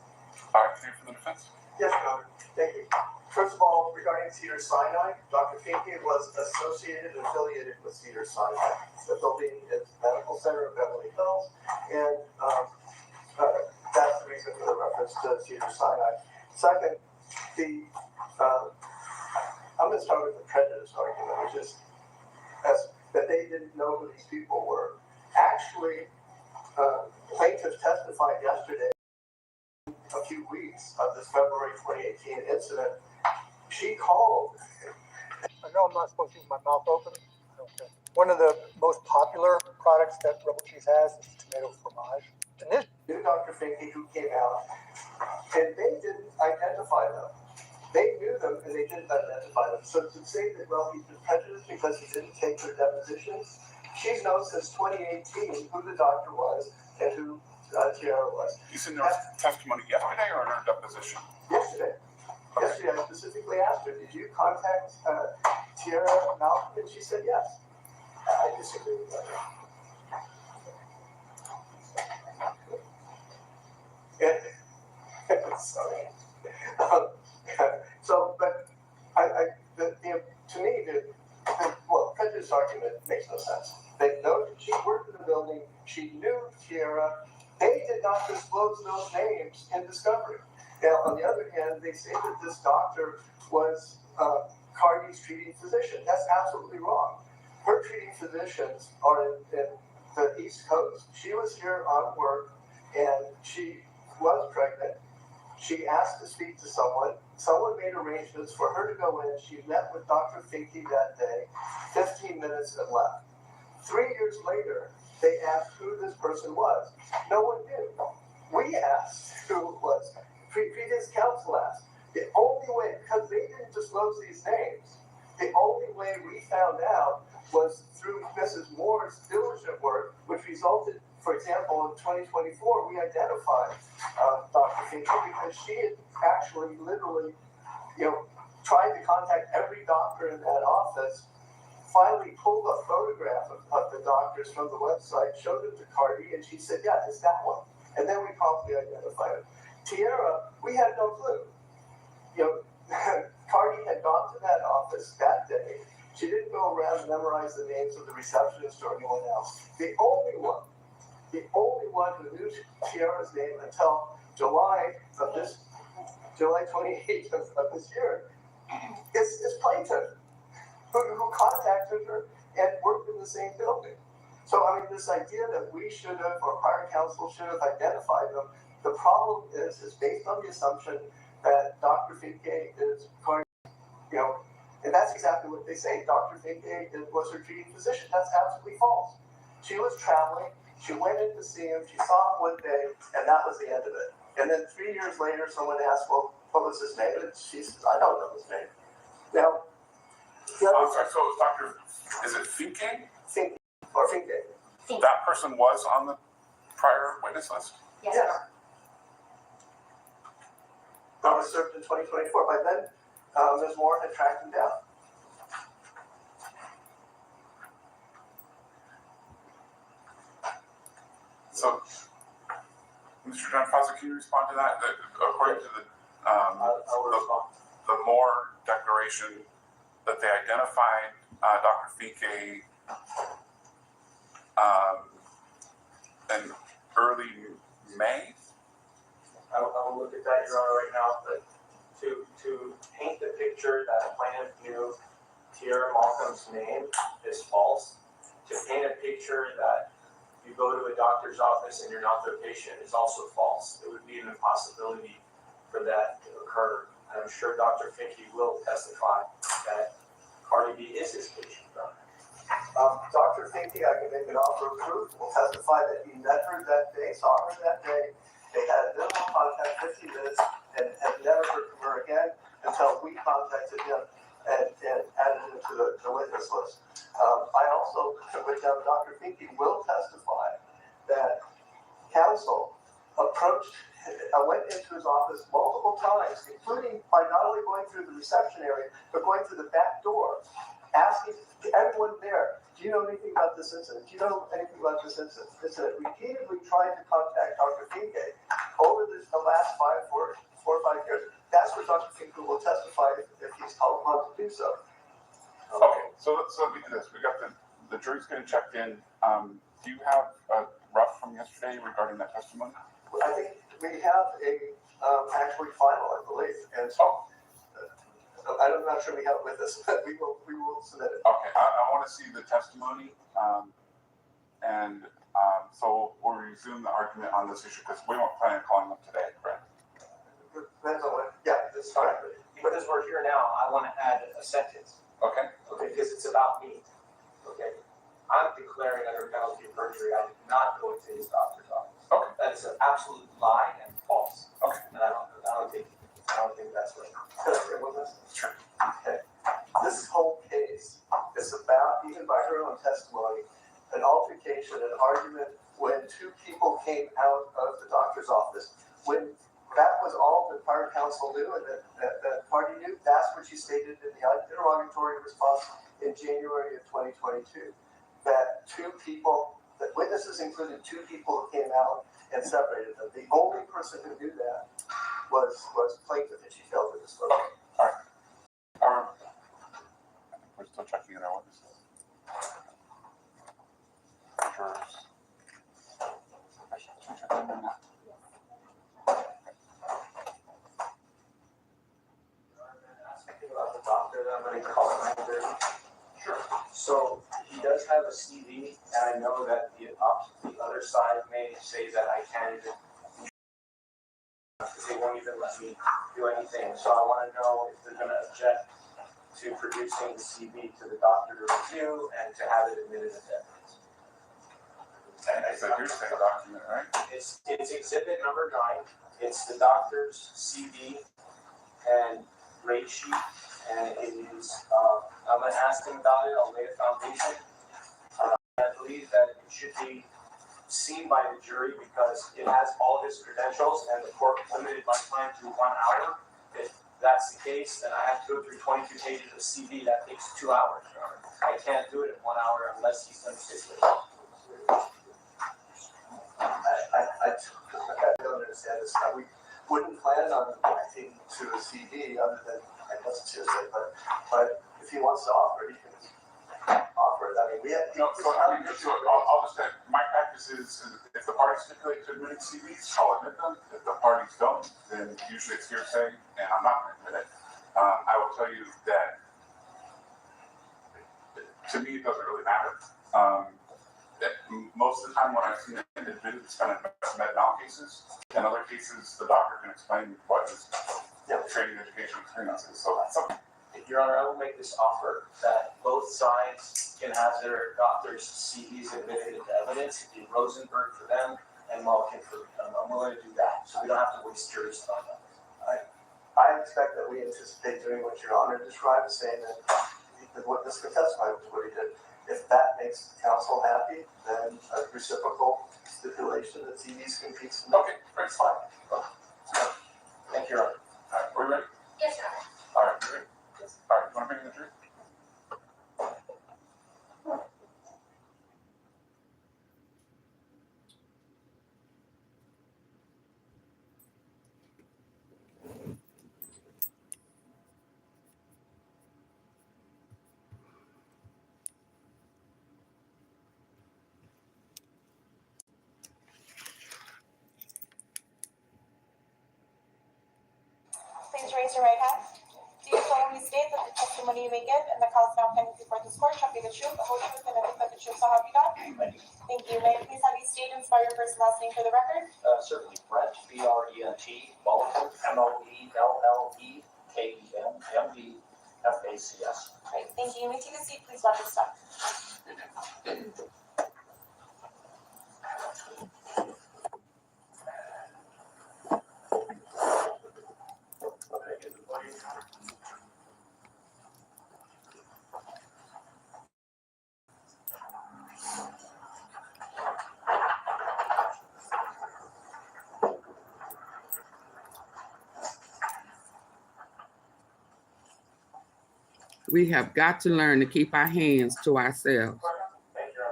All right, clear from the defense. Yes, Your Honor. Thank you. First of all, regarding Cedars-Sinai, Dr. Finke was associated and affiliated with Cedars-Sinai. The building is Medical Center of Beverly Hills, and that's the reason for the reference to Cedars-Sinai. Second, I'm going to start with the prejudice argument, which is that they didn't know who these people were. Actually, plaintiff testified yesterday, a few weeks of this February 2018 incident. She called. I know I'm not supposed to use my mouth open. Okay. One of the most popular products that Rebel Cheese has is tomato fromage. And this knew Dr. Finke, who came out, and they didn't identify them. They knew them and they didn't identify them. So to say that, well, he's been prejudiced because he didn't take their depositions, she's known since 2018 who the doctor was and who Tiara was. You said there was testimony yesterday or in her deposition? Yesterday. Okay. Yesterday, I specifically asked her, did you contact Tiara Malcolm? And she said yes. I disagree with that. Sorry. So, but to me, well, prejudice argument makes no sense. They know that she worked in the building. She knew Tiara. They did not disclose those names in discovery. Now, on the other hand, they say that this doctor was Cardi's treating physician. That's absolutely wrong. Her treating physicians are in the East Coast. She was here on work, and she was pregnant. She asked to speak to someone. Someone made arrangements for her to go in. She met with Dr. Finke that day, 15 minutes and left. 3 years later, they asked who this person was. No one knew. We asked who it was. Previous counsel asked. The only way, because they didn't disclose these names, the only way we found out was through Mrs. Moore's diligent work, which resulted, for example, in 2024, we identified Dr. Finke because she had actually literally, tried to contact every doctor in that office, finally pulled a photograph of the doctors from the website, showed it to Cardi, and she said, yeah, it's that one. And then we promptly identified it. Tiara, we had no clue. Cardi had gone to that office that day. She didn't go around and memorize the names of the receptionist or anyone else. The only one who knew Tiara's name until July 28th of this year is Plaintiff, who contacted her and worked in the same building. So, I mean, this idea that we should have, or prior counsel should have identified them, the problem is based on the assumption that Dr. Finke is Cardi, and that's exactly what they say. Dr. Finke was her treating physician. That's absolutely false. She was traveling. She went in to see him. She saw him one day, and that was the end of it. And then 3 years later, someone asked, well, what was his name? And she said, I don't know his name. Now, I'm sorry, so Dr. Is it Finke? Finke, or Finke. That person was on the prior witness list? Yes, Yes. sir. I was served in 2024. By then, Ms. Moore had tracked him down. So, Mr. John Fawcett, can you respond to that? According to the Moore declaration, that they identified Dr. Finke in early May? I will look at that, Your Honor, right now, but to paint the picture that a plaintiff knew Tiara Malcolm's name is false. To paint a picture that you go to a doctor's office and you're not their patient is also false. It would be an impossibility for that to occur. And I'm sure Dr. Finke will testify that Cardi B is his patient. Dr. Finke, I can make an offer of proof, will testify that he met her that day, saw her that day. They had a minimal contact, 50 minutes, and have never heard from her again until we contacted him and added him to the witness list. I also, with Dr. Finke, will testify that counsel went into his office multiple times, including by not only going through the reception area, but going through the back door asking everyone there, do you know anything about this incident? Do you know anything about this incident? Repeatedly tried to contact Dr. Finke over the last 4 or 5 years. That's where Dr. Finke will testify if he's called upon to do so. Okay, so let me do this. We got the jury's getting checked in. Do you have a rough from yesterday regarding that testimony? I think we have a actually final, I believe, and so I'm not sure we have it with us, but we will submit it. Okay, I want to see the testimony, so we'll resume the argument on this issue because we won't plan on calling them today, correct? Depends on what, yeah, this is fine. Because we're here now, I want to add a sentence. Okay. Okay, because it's about me. Okay. I'm declaring under penalty of perjury, I did not go into his doctor's office. Okay. That is an absolute lie and false. Okay. And I don't think that's right. Sure. Okay. This whole case is about, even by her own testimony, an altercation, an argument when 2 people came out of the doctor's office. When that was all the prior counsel knew and that party knew, that's what she stated in the interrogatory response in January of 2022. That 2 people, that witnesses included 2 people who came out and separated them. The only person who knew that was Plaintiff, and she failed to disclose. All right. We're still checking in our witnesses. Jurors. About the doctor that I'm going to call at 9:30. Sure. So he does have a CV, and I know that the other side may say that I can't even, because they won't even let me do anything. So I want to know if they're going to object to producing the CV to the doctor to review and to have it admitted as evidence. And it's a hearsay document, right? It's exhibit number 9. It's the doctor's CV and rate sheet, and it is, I'm going to ask him about it, I'll lay a foundation. I believe that it should be seen by the jury because it has all his credentials and the court limited my time to 1 hour. If that's the case, then I have to go through 22 pages of CV, that takes 2 hours. I can't do it in 1 hour unless he's going to sit with it. I don't understand this. We wouldn't plan on acting to a CD other than, I guess it's hearsay, but if he wants to offer it, he can offer it. I mean, we had. No, so I'll just say, my practice is if the parties stipulate to admitting CVs, I'll admit them. If the parties don't, then usually it's hearsay, and I'm not going to admit it. I will tell you that to me, it doesn't really matter. Most of the time when I've seen it admitted, it's kind of med mal cases. In other cases, the doctor can explain what his training education experience is. So that's something. Your Honor, I will make this offer that both sides can have their doctors' CVs admitted into evidence. It'd be Rosenberg for them and Mulliken for them. I'm willing to do that, so we don't have to waste jury's time on this. I expect that we anticipate doing what Your Honor described, saying that what this could testify was what he did. If that makes counsel happy, then a reciprocal stipulation that CVs can be submitted. Okay, it's fine. Thank you, Your Honor. All right, are we ready? Yes, Your Honor. All right, you ready? All right, you want to bring in the jury? Please raise your right hand. Do you solemnly state that the testimony you may give and the cause now pending before this court shall be the truth, the whole truth, and nothing but the truth, so help you God? Thank you. May I please have you state and spell your first and last name for the record? Certainly, Brent, B-R-E-N-T, Mulliken, M-O-E-L-L-E-K-E-N-M-D-F-A-C-S. Great, thank you. You may take a seat, please let us start. We have got to learn to keep our hands to ourselves. Thank you.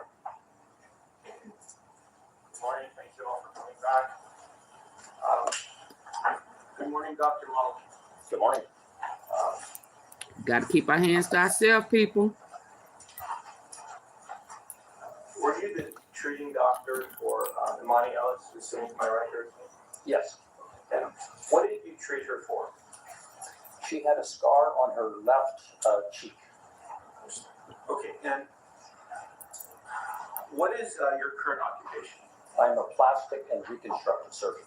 Good morning. Thank you all for coming back. Good morning, Dr. Mullen. Good morning. Got to keep our hands to ourselves, people. Were you the treating doctor for Emani Ellis, assuming my record? Yes. And what did you treat her for? She had a scar on her left cheek. Okay, and what is your current occupation? I'm a plastic and reconstructive surgeon.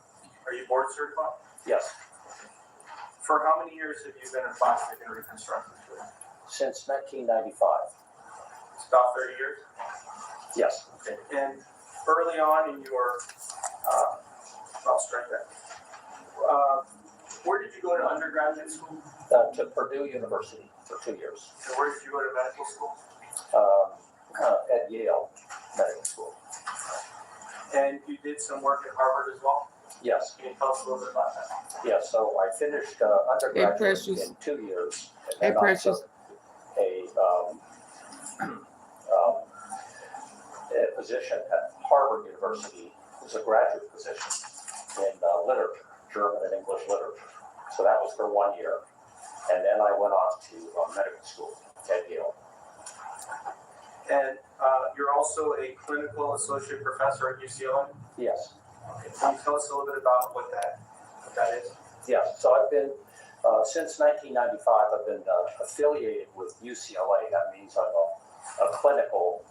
Are you board certified? Yes. For how many years have you been in plastic and reconstructive surgery? Since 1995. It's about 30 years? Yes. Okay, and early on in your, I'll strike that. Where did you go to undergraduate school? To Purdue University for 2 years. And where did you go to medical school? At Yale Medical School. And you did some work at Harvard as well? Yes. Can you tell us a little bit about that? Yes, so I finished undergraduate in 2 years. And then I took a position at Harvard University. It was a graduate position in literature, German and English literature. So that was for 1 year. And then I went on to medical school at Yale. And you're also a clinical associate professor at UCLA? Yes. Okay. Can you tell us a little bit about what that is? Yes, so I've been, since 1995, I've been affiliated with UCLA. That means I'm a clinical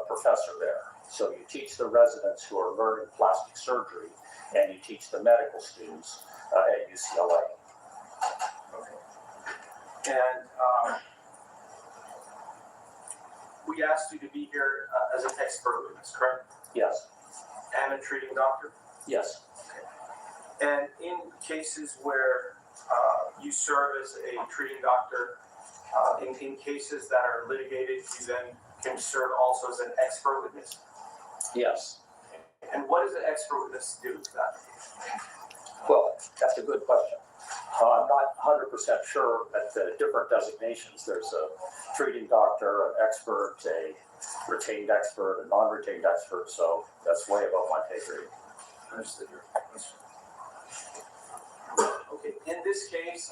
professor there. So you teach the residents who are learning plastic surgery, and you teach the medical students at UCLA. Okay. And we asked you to be here as an expert witness, correct? Yes. And a treating doctor? Yes. Okay. And in cases where you serve as a treating doctor, in cases that are litigated, you then can serve also as an expert witness? Yes. And what does an expert witness do with that? Well, that's a good question. I'm not 100% sure at the different designations. There's a treating doctor, an expert, a retained expert, a non-retained expert, so that's way above my pay grade. Understood. Okay, in this case,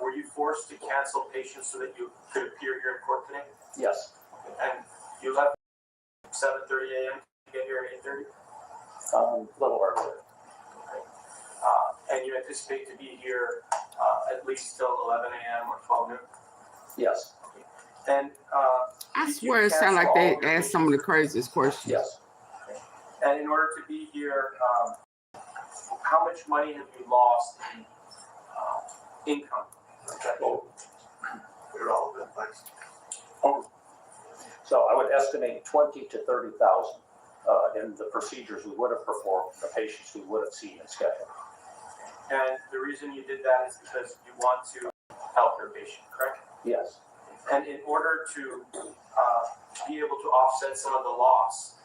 were you forced to cancel patients so that you could appear here in court today? Yes. And you left at 7:30 a.m. to get here at 8:30? A little earlier. Okay. And you anticipate to be here at least till 11 a.m. or 12 noon? Yes. Okay. And I swear it sounds like they asked some of the craziest questions. Yes. Okay. And in order to be here, how much money have you lost in income? Irrelevant, thanks. So I would estimate 20 to 30,000 in the procedures we would have performed, the patients we would have seen and scheduled. And the reason you did that is because you want to help your patient, correct? Yes. And in order to be able to offset some of the loss,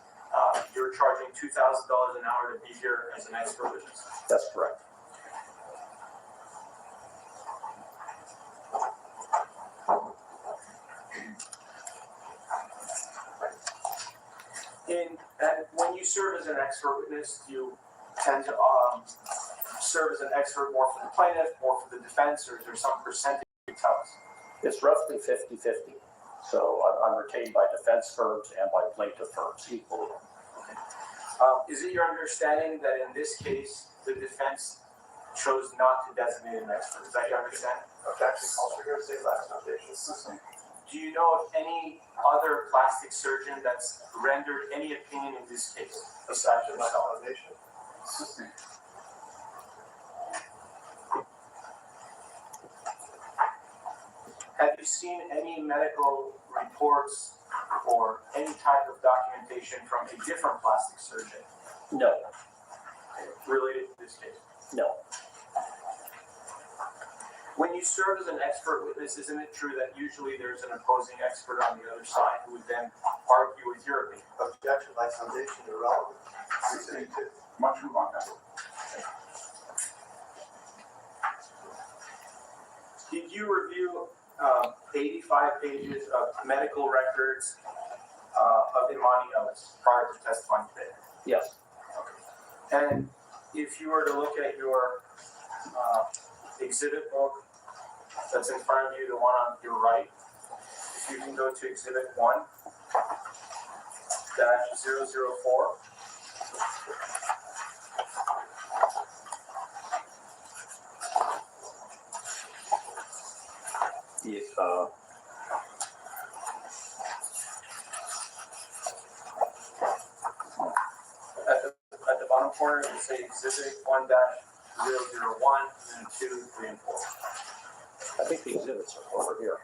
you're charging $2,000 an hour to be here as an expert witness. That's correct. And when you serve as an expert witness, you tend to serve as an expert more for the plaintiff, more for the defense, or is there some percentage you tell us? It's roughly 50-50. So I'm retained by defense firms and by plaintiff firms equally. Okay. Is it your understanding that in this case, the defense chose not to designate an expert? Is that your understanding? Objection, calls for hearsay, last notation. Do you know of any other plastic surgeon that's rendered any opinion in this case besides yourself? Have you seen any medical reports or any type of documentation from a different plastic surgeon No. related to this case? No. When you serve as an expert witness, isn't it true that usually there's an opposing expert on the other side who would then argue with your opinion? Objection, by foundation, irrelevant. Much move on that. Did you review 85 pages of medical records of Emani Ellis prior to testifying today. Yes. And if you were to look at your exhibit book that's in front of you, the one on your right, if you can go to exhibit 1-004. If, At the bottom corner, it say exhibit 1-001, and then 2, 3, and 4. I think the exhibits are over here.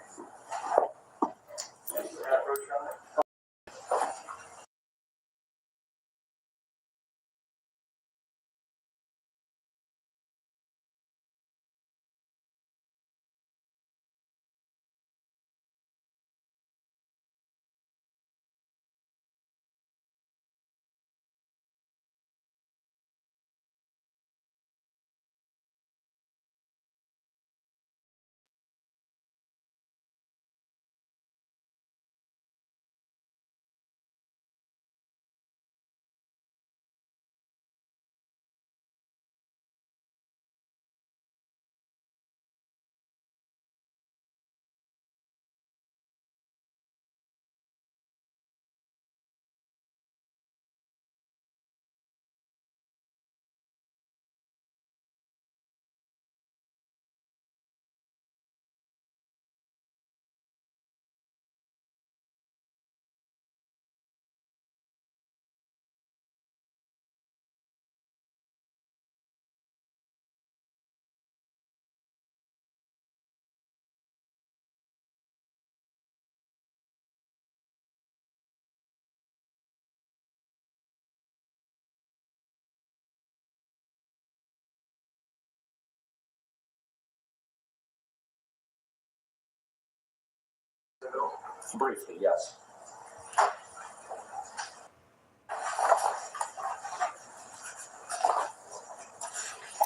Briefly, yes.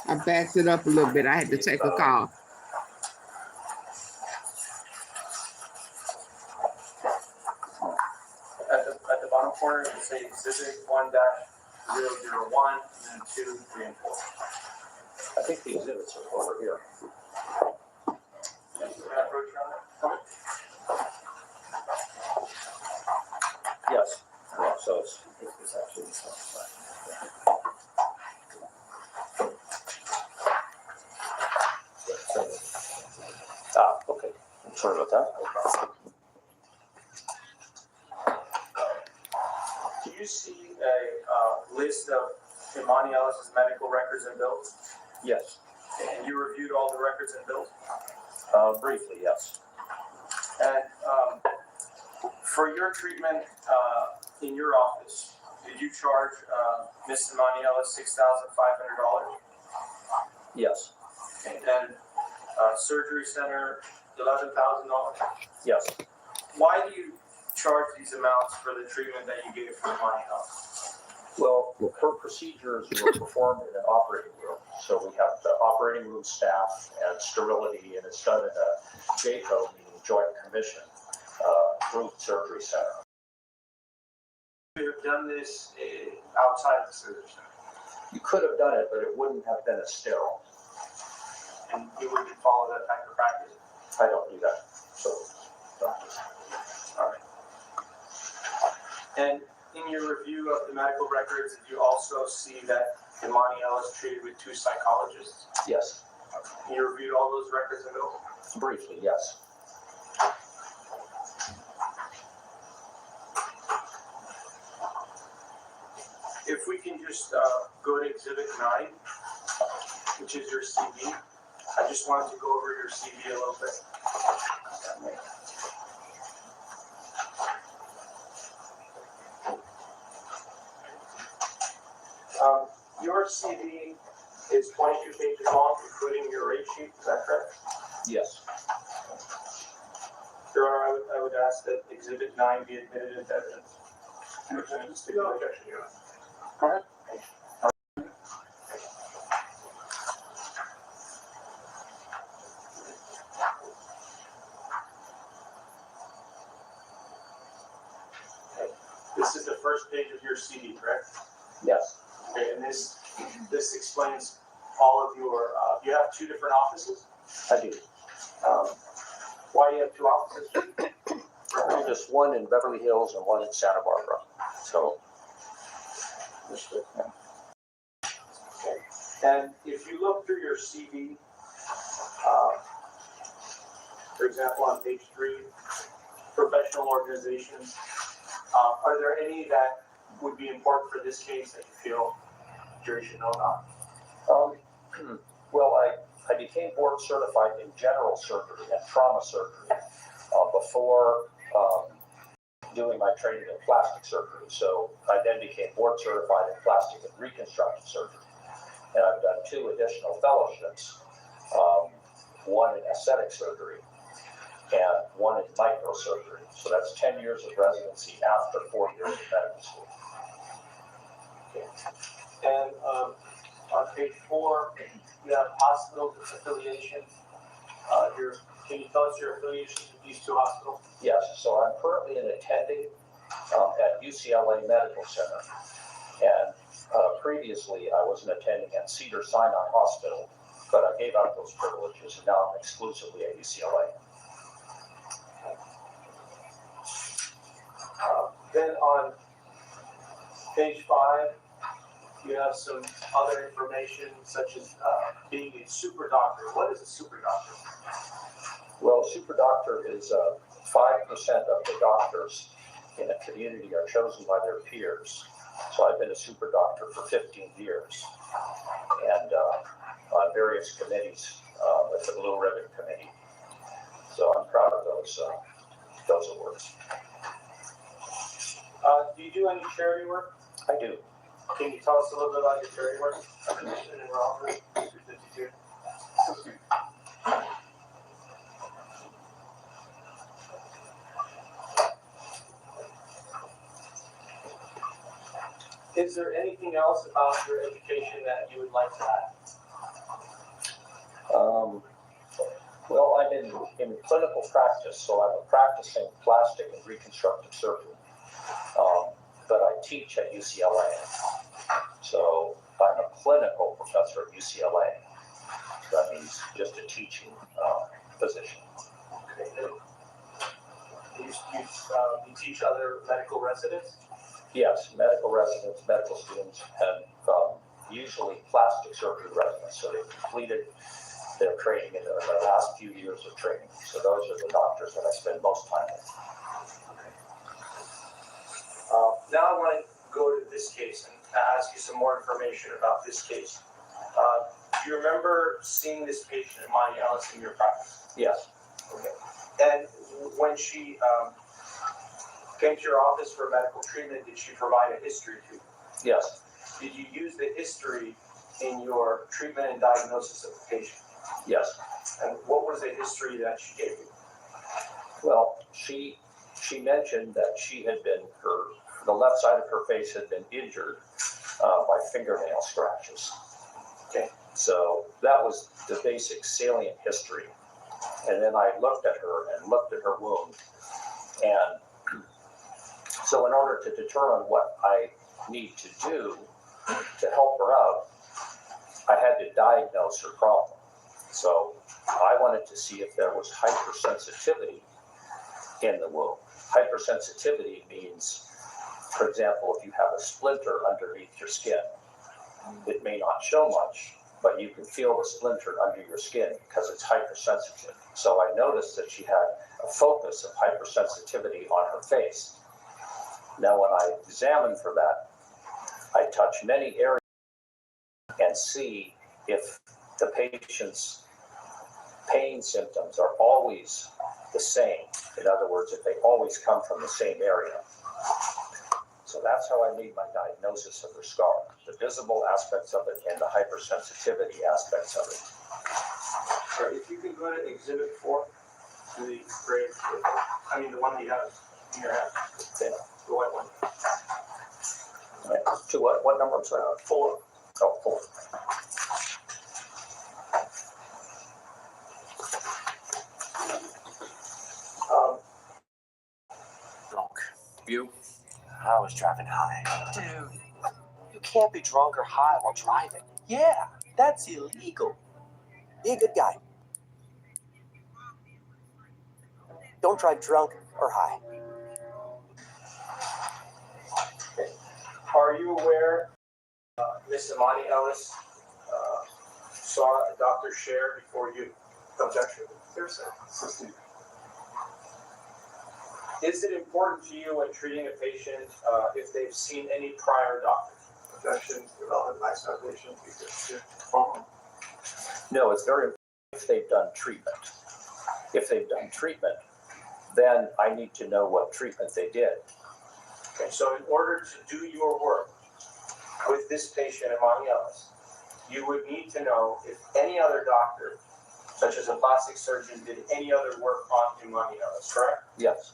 I backed it up a little bit. I had to take a call. At the bottom corner, it say exhibit 1-001, and then 2, 3, and 4. I think the exhibits are over here. Yes. Yeah, so it's actually the same. Okay. I'm sorry about that. Do you see a list of Emani Ellis's medical records and bills? Yes. And you reviewed all the records and bills? Briefly, yes. And for your treatment in your office, did you charge Miss Emani Ellis $6,500? Yes. And then surgery center, $11,000? Yes. Why do you charge these amounts for the treatment that you gave for Emani Ellis? Well, her procedures were performed in an operating room. So we have the operating room staff and sterility, and it's done in a JCO, meaning Joint Commission, group surgery center. You have done this outside the surgery center? You could have done it, but it wouldn't have been as sterile. And you wouldn't follow that type of practice? I don't do that. So, all right. And in your review of the medical records, did you also see that Emani Ellis treated with 2 psychologists? Yes. And you reviewed all those records and bills? Briefly, yes. If we can just go to Exhibit 9, which is your CV. I just wanted to go over your CV a little bit. Your CV is 22 pages long, including your rate sheet. Is that correct? Yes. Your Honor, I would ask that Exhibit 9 be admitted as evidence. No objection, Your Honor. Go ahead. first page of your CD, correct? Yes, Okay, and this explains all of your, you have two different offices? I do. Why do you have two offices? Just one in Beverly Hills and one in Santa Barbara. So, Understood. Okay. And if you look through your CV, for example, on page 3, professional organizations, are there any that would be important for this case that you feel jury should know about? well, I became board certified in general surgery and trauma surgery before doing my training in plastic surgery. So I then became board certified in plastic and reconstructive surgery. And I've done 2 additional fellowships, one in aesthetic surgery and one in microsurgery. So that's 10 years of residency after 4 years of medical school. Okay. And on page 4, you have hospital affiliation. Can you tell us your affiliations with these 2 hospitals? Yes, so I'm currently an attending at UCLA Medical Center. And previously I was an attending at Cedars-Sinai Hospital, but I gave up those privileges and now I'm exclusively at UCLA. Then on page 5, you have some other information such as being a super doctor. What is a super doctor? Well, super doctor is 5% of the doctors in a community are chosen by their peers. So I've been a super doctor for 15 years and on various committees, like the Blue Ribbon Committee. So I'm proud of those awards. Do you do any charity work? I do. Can you tell us a little bit about your charity work? And we're all good. 252. Is there anything else about your education that you would like to add? Well, I'm in clinical practice, so I'm a practicing plastic and reconstructive surgeon. But I teach at UCLA. So I'm a clinical professor at UCLA. That means just a teaching position. Okay. You teach other medical residents? Yes, medical residents, medical students, and usually plastic surgery residents. So they've completed their training in their last few years of training. So those are the doctors that I spend most time with. Now I want to go to this case and ask you some more information about this case. Do you remember seeing this patient, Emani Ellis, in your practice? Yes. Okay. And when she came to your office for medical treatment, did she provide a history to you? Yes. Did you use the history in your treatment and diagnosis of the patient? Yes. And what was the history that she gave you? Well, she mentioned that she had been, the left side of her face had been injured by fingernail scratches. Okay. So that was the basic salient history. And then I looked at her and looked at her wound. And so in order to determine what I need to do to help her out, I had to diagnose her problem. So I wanted to see if there was hypersensitivity in the wound. Hypersensitivity means, for example, if you have a splinter underneath your skin, it may not show much, but you can feel the splinter under your skin because it's hypersensitive. So I noticed that she had a focus of hypersensitivity on her face. Now, when I examine for that, I touch many areas and see if the patient's pain symptoms are always the same. In other words, if they always come from the same area. So that's how I made my diagnosis of her scar, the visible aspects of it and the hypersensitivity aspects of it. All right, if you can go to Exhibit 4, to the grade, I mean the one that you have in your hand, Okay. the white one. Right. To what number? I'm sorry, 4. Oh, 4. View. I was driving high. Dude, you can't be drunk or high while driving. Yeah, that's illegal. Be a good guy. Don't drive drunk or high. Are you aware, Miss Emani Ellis saw Dr. Scher before you? Objection. Hearsay. Is it important to you when treating a patient if they've seen any prior doctors? Objection. Development Max Foundation. No, it's very important if they've done treatment. If they've done treatment, then I need to know what treatment they did. Okay, so in order to do your work with this patient, Emani Ellis, you would need to know if any other doctor, such as a plastic surgeon, did any other work on Emani Ellis, correct? Yes.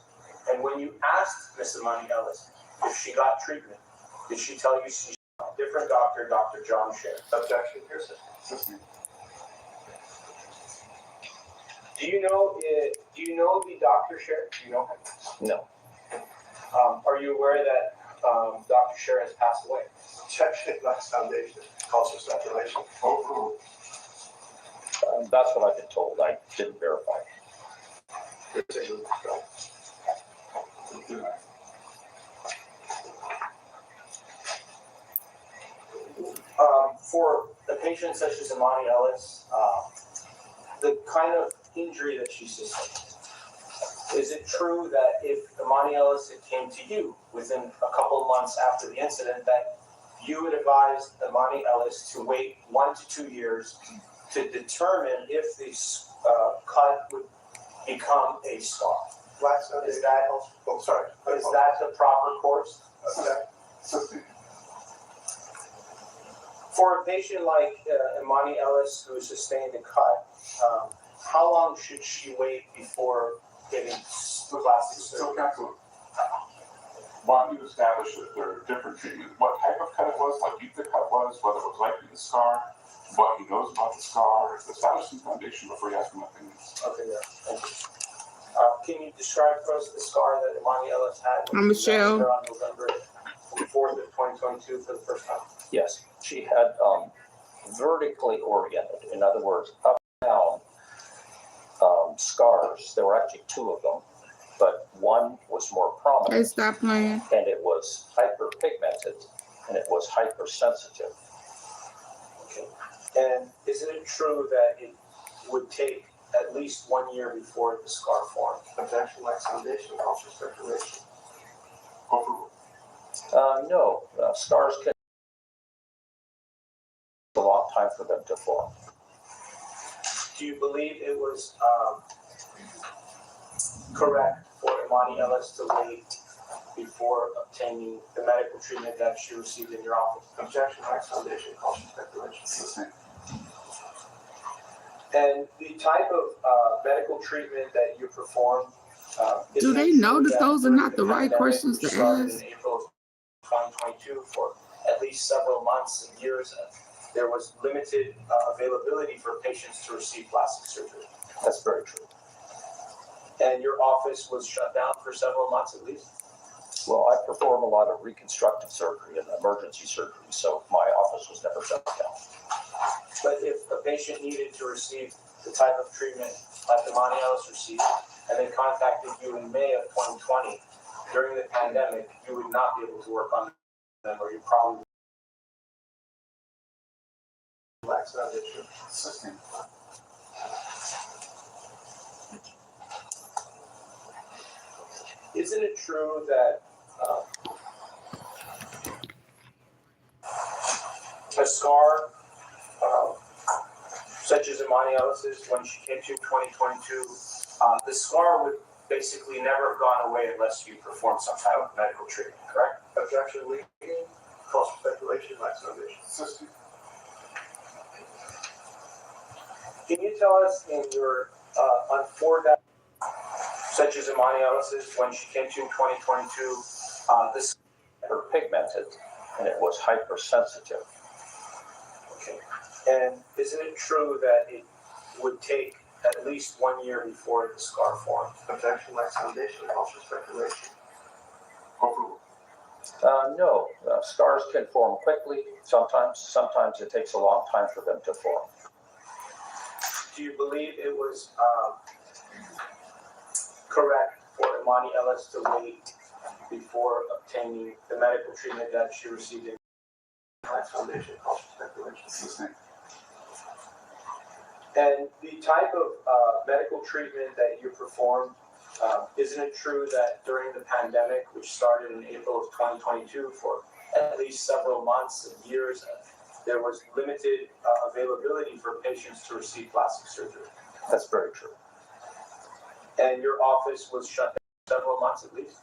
And when you asked Miss Emani Ellis if she got treatment, did she tell you she saw a different doctor, Dr. John Scher? Objection, hearsay. Do you know the Dr. Scher? Do you know him? No. Are you aware that Dr. Scher has passed away? Objection, Max Foundation. Calls for speculation. That's what I've been told. I didn't verify. For a patient such as Emani Ellis, the kind of injury that she sustained, is it true that if Emani Ellis had came to you within a couple of months after the incident that you would advise Emani Ellis to wait 1 to 2 years to determine if this cut would become a scar? Is that the proper course? Okay. For a patient like Emani Ellis who sustained a cut, how long should she wait before getting plastic surgery? Why don't you establish that there are different treatments, what type of cut it was, how deep the cut was, whether it was likely the scar, what he knows about the scar, establish some foundation before you ask him opinions. Okay, yeah, thank you. Can you describe for us the scar that Emani Ellis had when she Michelle. was on November 4th of 2022 for the first time? Yes, she had vertically oriented, in other words, up and down scars. There were actually 2 of them, but one was more prominent. Hey, stop playing. And it was hyperpigmented, and it was hypersensitive. Okay. And isn't it true that it would take at least 1 year before the scar formed? Objection, Max Foundation, calls for speculation. No, scars can take a long time for them to form. Do you believe it was correct for Emani Ellis to wait before obtaining the medical treatment that she received in your office? Objection, Max Foundation, calls for speculation. And the type of medical treatment that you perform, Do they know that those are not the right questions to ask? In April of 2022, for at least several months and years, there was limited availability for patients to receive plastic surgery. That's very true. And your office was shut down for several months at least? Well, I perform a lot of reconstructive surgery and emergency surgery, so my office was never shut down. But if a patient needed to receive the type of treatment like Emani Ellis received, and they contacted you in May of 2020 during the pandemic, you would not be able to work on them, or you probably lack that issue. Isn't it true that a scar such as Emani Ellis's, when she came to 2022, the scar would basically never have gone away unless you performed some type of medical treatment, correct? Objection, leading, false speculation, lack of foundation. Can you tell us in your on 4 that such as Emani Ellis's, when she came to 2022, this were pigmented, and it was hypersensitive. Okay. And isn't it true that it would take at least 1 year before the scar formed? Objection, Max Foundation, false speculation. No, scars can form quickly. Sometimes it takes a long time for them to form. Do you believe it was correct for Emani Ellis to wait before obtaining the medical treatment that she received in Black Foundation called speculation? And the type of medical treatment that you performed, isn't it true that during the pandemic, which started in April of 2022 for at least several months and years, there was limited availability for patients to receive plastic surgery? That's very true. And your office was shut down several months at least?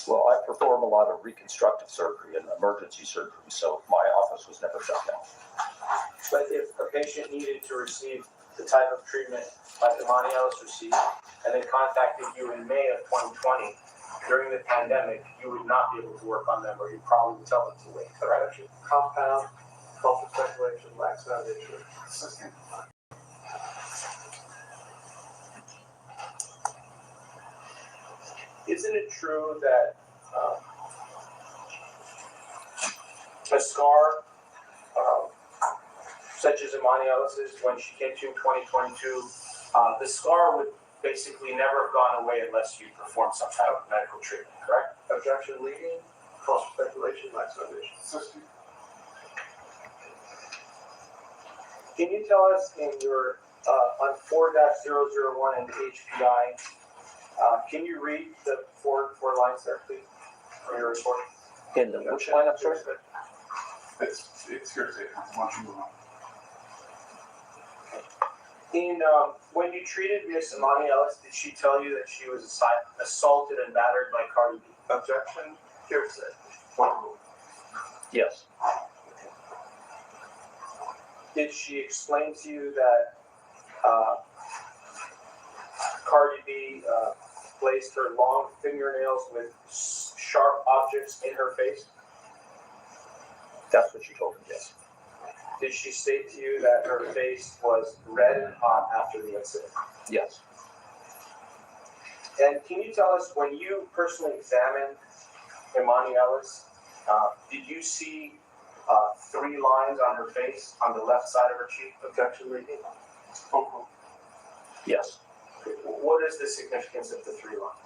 Well, I perform a lot of reconstructive surgery and emergency surgery, so my office was never shut down. But if a patient needed to receive the type of treatment like Emani Ellis received, and they contacted you in May of 2020 during the pandemic, you would not be able to work on them, or you probably would tell them to wait, correct? Compound, culture speculation, Black Foundation. Isn't it true that a scar such as Emani Ellis's, when she came to you in 2022, the scar would basically never have gone away unless you performed some type of medical treatment, correct? Objection leading, culture speculation, Black Foundation. Can you tell us in your, on 4-001 in the HPI, can you read the four lines there, please, from your report? In the which line, I'm sorry? It's here to say, why don't you move on? In, when you treated Miss Emani Ellis, did she tell you that she was assaulted and battered by Cardi B? Objection, here to say. Yes. Did she explain to you that Cardi B placed her long fingernails with sharp objects in her face? That's what she told me, yes. Did she state to you that her face was red and hot after the incident? Yes. And can you tell us, when you personally examined Emani Ellis, did you see 3 lines on her face on the left side of her cheek? Objection reading. Yes. What is the significance of the 3 lines?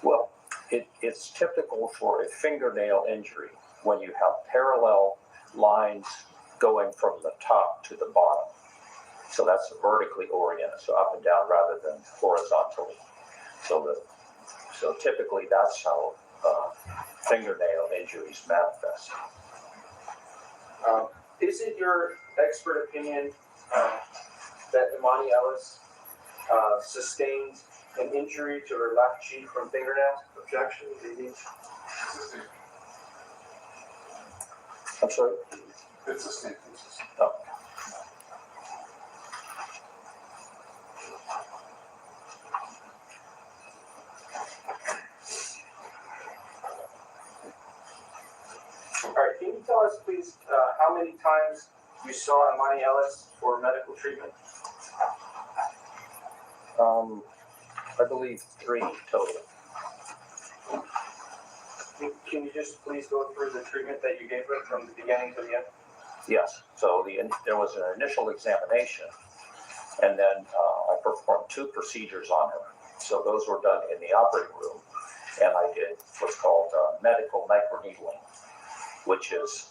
Well, it's typical for a fingernail injury when you have parallel lines going from the top to the bottom. So that's vertically oriented, so up and down rather than horizontally. So typically that's how fingernail injuries manifest. Is it your expert opinion that Emani Ellis sustained an injury to her left cheek from fingernails? Objection, DD. I'm sorry? It's a statement. Oh. All right, can you tell us, please, how many times you saw Emani Ellis for medical treatment? I believe 3 total. Can you just please go through the treatment that you gave her from the beginning to the end? Yes. So there was an initial examination, and then I performed 2 procedures on her. So those were done in the operating room, and I did what's called medical microneedling, which is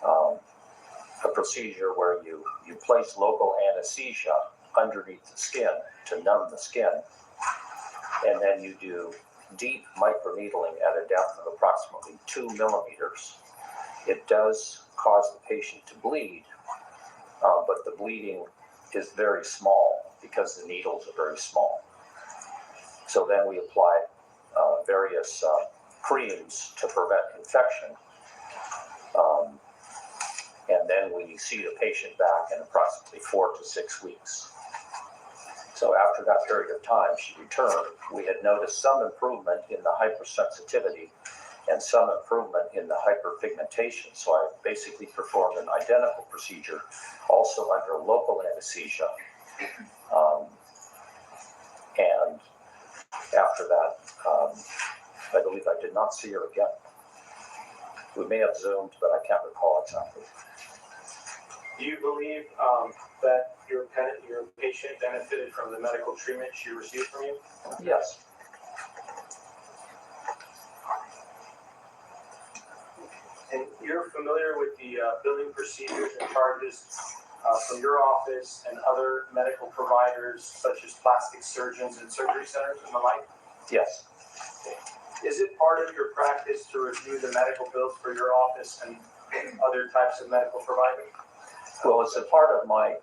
a procedure where you place local anesthesia underneath the skin to numb the skin, and then you do deep microneedling at a depth of approximately 2 millimeters. It does cause the patient to bleed, but the bleeding is very small because the needles are very small. So then we apply various creams to prevent infection, and then we see the patient back in approximately 4 to 6 weeks. So after that period of time, she returned. We had noticed some improvement in the hypersensitivity and some improvement in the hyperpigmentation. So I basically performed an identical procedure, also under local anesthesia. And after that, I believe I did not see her again. We may have Zoomed, but I can't recall exactly. Do you believe that your patient benefited from the medical treatment she received from you? Yes. And you're familiar with the billing procedures and charges from your office and other medical providers, such as plastic surgeons and surgery centers and the like? Yes. Is it part of your practice to review the medical bills for your office and other types of medical providers? Well, it's a part of my,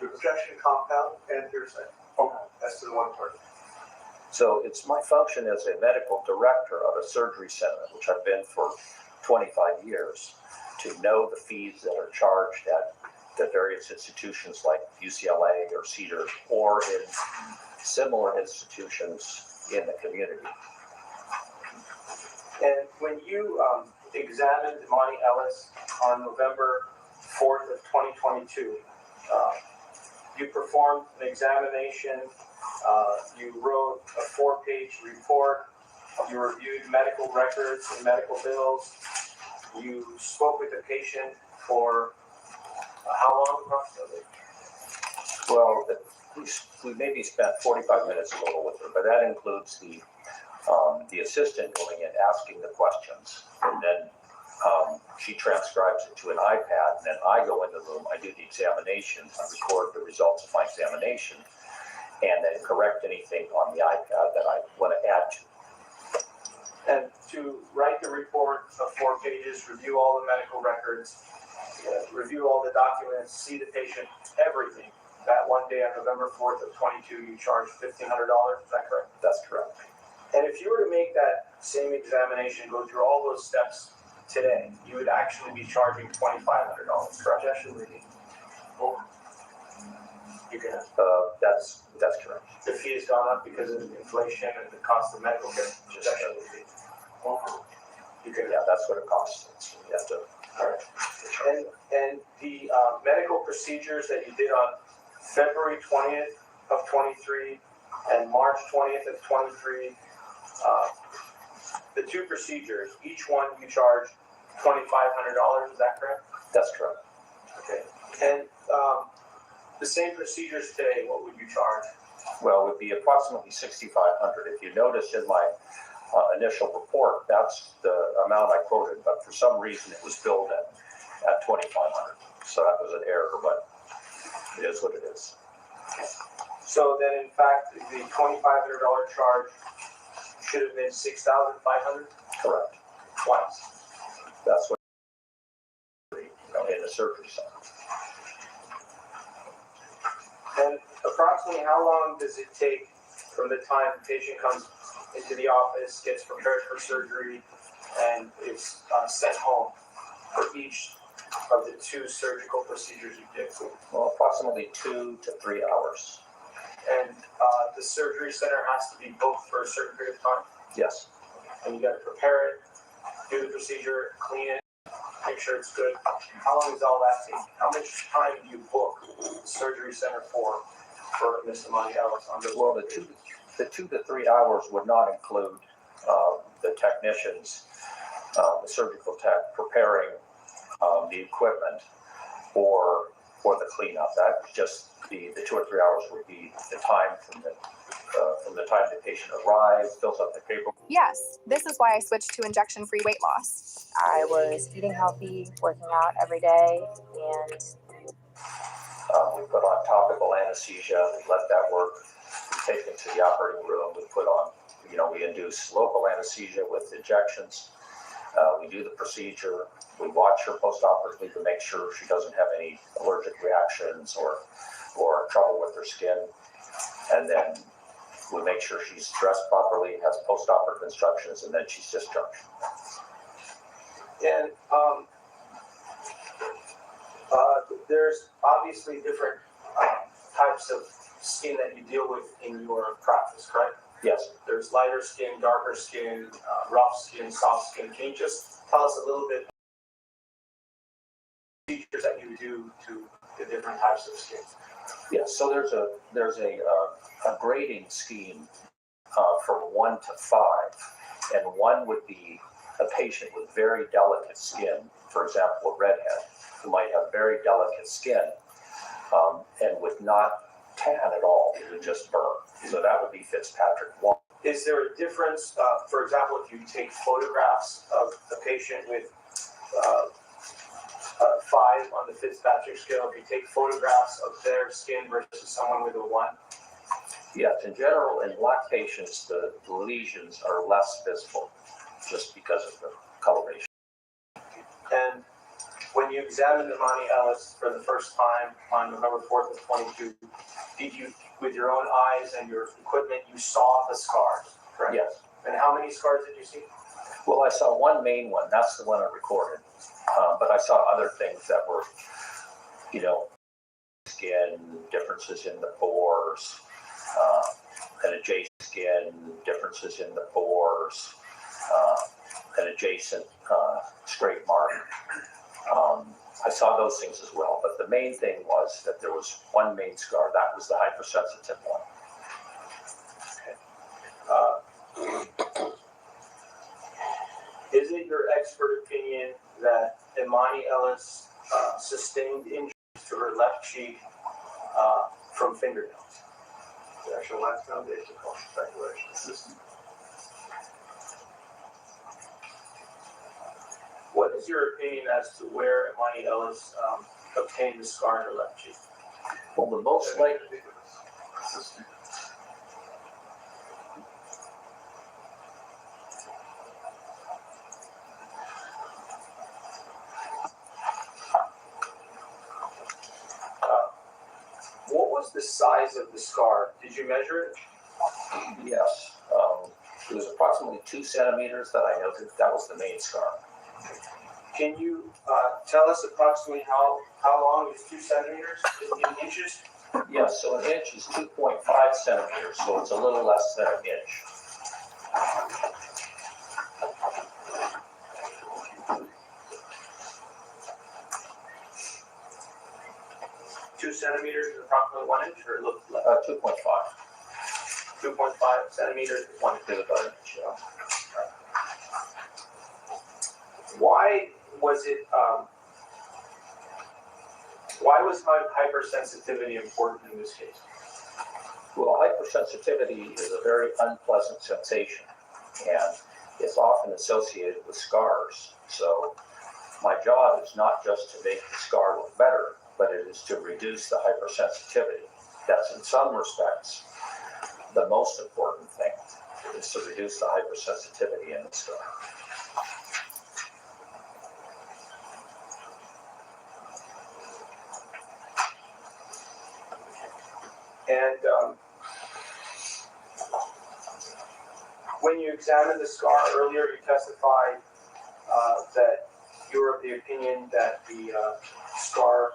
Objection, compound, and hearsay. Okay, that's to the one part. so it's my function as a medical director of a surgery center, which I've been for 25 years, to know the fees that are charged at the various institutions like UCLA or Cedar, or in similar institutions in the community. And when you examined Emani Ellis on November 4th of 2022, you performed an examination, you wrote a 4-page report, you reviewed medical records and medical bills, you spoke with the patient for how long approximately? Well, we maybe spent 45 minutes total with her, but that includes the assistant going in, asking the questions, and then she transcribes it to an iPad, and then I go in the room, I do the examination, I record the results of my examination, and then correct anything on the iPad that I want to add to. And to write the report of 4 pages, review all the medical records, review all the documents, see the patient, everything. That one day on November 4th of 22, you charged $1,500, is that correct? That's correct. And if you were to make that same examination, go through all those steps today, you would actually be charging $2,500, correct? You can. That's correct. The fee has gone up because of inflation and the cost of medical care. You can. Yeah, that's what it costs. You have to. All right. And the medical procedures that you did on February 20th of 23 and March 20th of 23, the 2 procedures, each one you charge $2,500, is that correct? That's correct. Okay. And the same procedures today, what would you charge? Well, it would be approximately $6,500. If you notice in my initial report, that's the amount I quoted, but for some reason it was billed at $2,500. So that was an error, but it is what it is. So then, in fact, the $2,500 charge should have been $6,500? Correct. Twice. That's what in the surgery center. And approximately how long does it take from the time the patient comes into the office, gets prepared for surgery, and is sent home for each of the 2 surgical procedures you did? Well, approximately 2 to 3 hours. And the surgery center has to be booked for a certain period of time? Yes. And you got to prepare it, do the procedure, clean it, make sure it's good. How long does all that take? How much time do you book the surgery center for Ms. Emani Ellis? Well, the 2 to 3 hours would not include the technicians, the surgical tech preparing the equipment or the cleanup. That just the 2 or 3 hours would be the time from the time the patient arrives, fills out the paperwork. Yes, this is why I switched to injection-free weight loss. I was eating healthy, working out every day, and we put on topical anesthesia. We let that work. We take it to the operating room. We put on, we induce local anesthesia with injections. We do the procedure. We watch her post-operatively to make sure she doesn't have any allergic reactions or trouble with her skin. And then we make sure she's dressed properly, has post-operative instructions, and then she's discharged. And there's obviously different types of skin that you deal with in your practice, correct? Yes. There's lighter skin, darker skin, rough skin, soft skin. Can you just tell us a little bit features that you do to the different types of skin? Yes. So there's a grading scheme from 1 to 5, and 1 would be a patient with very delicate skin, for example, a redhead, who might have very delicate skin and would not tan at all, it would just burn. So that would be Fitzpatrick 1. Is there a difference, for example, if you take photographs of a patient with 5 on the Fitzpatrick scale, if you take photographs of their skin versus someone with a 1? Yes, in general, in black patients, the lesions are less visible just because of the coloration. And when you examined Emani Ellis for the first time on November 4th of 22, did you, with your own eyes and your equipment, you saw the scars, correct? Yes. And how many scars did you see? Well, I saw one main one. That's the one I recorded. But I saw other things that were, you know, skin, differences in the pores, an adjacent skin, differences in the pores, an adjacent scrape mark. I saw those things as well. But the main thing was that there was one main scar. That was the hypersensitive one. Okay. Is it your expert opinion that Emani Ellis sustained injuries to her left cheek from fingernails? The actual last foundation called speculation system. What is your opinion as to where Emani Ellis obtained the scar on her left cheek? Well, the most likely. What was the size of the scar? Did you measure it? Yes. It was approximately 2 centimeters that I noted. That was the main scar. Can you tell us approximately how long is 2 centimeters in inches? Yes, so an inch is 2.5 centimeters, so it's a little less than an inch. 2 centimeters is approximately 1 inch, or look, 2.5. 2.5 centimeters, 1 inch. Is about an inch, yeah. Why was it? Why was hypersensitivity important in this case? Well, hypersensitivity is a very unpleasant sensation, and it's often associated with scars. So my job is not just to make the scar look better, but it is to reduce the hypersensitivity. That's in some respects the most important thing, is to reduce the hypersensitivity in the scar. And when you examined the scar earlier, you testified that you were of the opinion that the scar.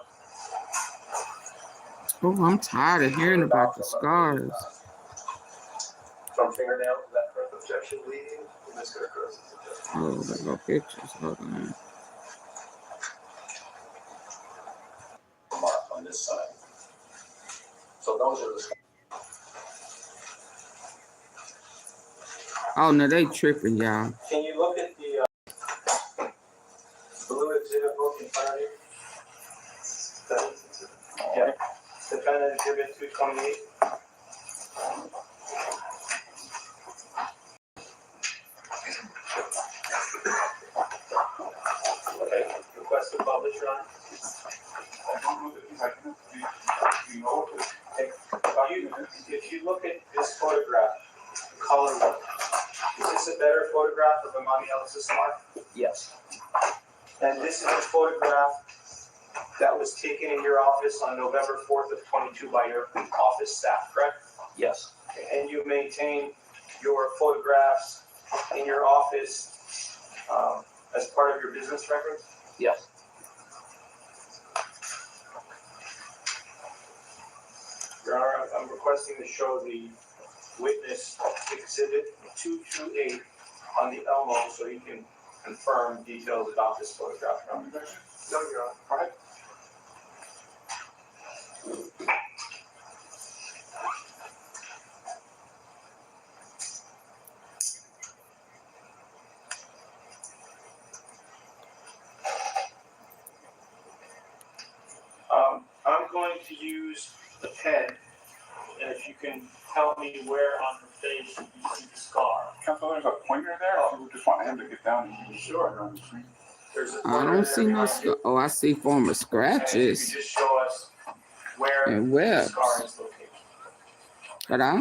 Oh, I'm tired of hearing about the scars. From fingernails, is that correct? Objection bleeding? And this could occur. Oh, there go pictures. Hold on. Mark on this side. So those are the scars. Oh, no, they tripping, y'all. Can you look at the blue exhibit book in front of you? Yeah. Defendant Exhibit 228. Okay. Request to publish, Ron. If you look at this photograph, the color one, is this a better photograph of Emani Ellis' scar? Yes. And this is a photograph that was taken in your office on November 4th of 22 by your office staff, correct? Yes. And you maintain your photographs in your office as part of your business records? Yes. Your Honor, I'm requesting to show the witness exhibit 228 on the Elmo so you can confirm details about this photograph. No, Your Honor. All right. going to use the pen, and if you can tell me where on her face you see the scar. Counsel, there's a pointer there. If you just want him to get down and you sure on the screen. There's a I pointer don't there see no behind scar. you. Oh, I see former And if you scratches could just show us where and the webs, scar is located. but I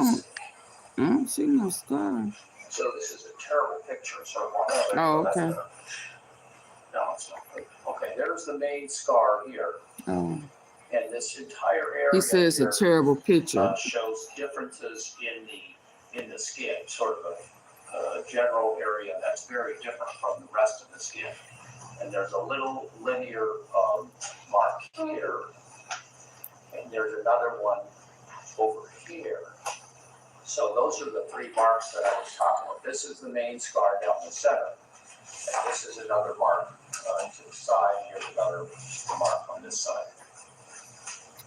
don't see no scar. So this is a terrible picture, so. Oh, okay. No, it's not good. Okay, there's the main scar here, Oh, and this entire area he says a here, terrible picture. shows differences in the skin, sort of a general area that's very different from the rest of the skin. And there's a little linear mark here, and there's another one over here. So those are the three marks that I was talking about. This is the main scar down the center, and this is another mark to the side. Here's another mark on this side.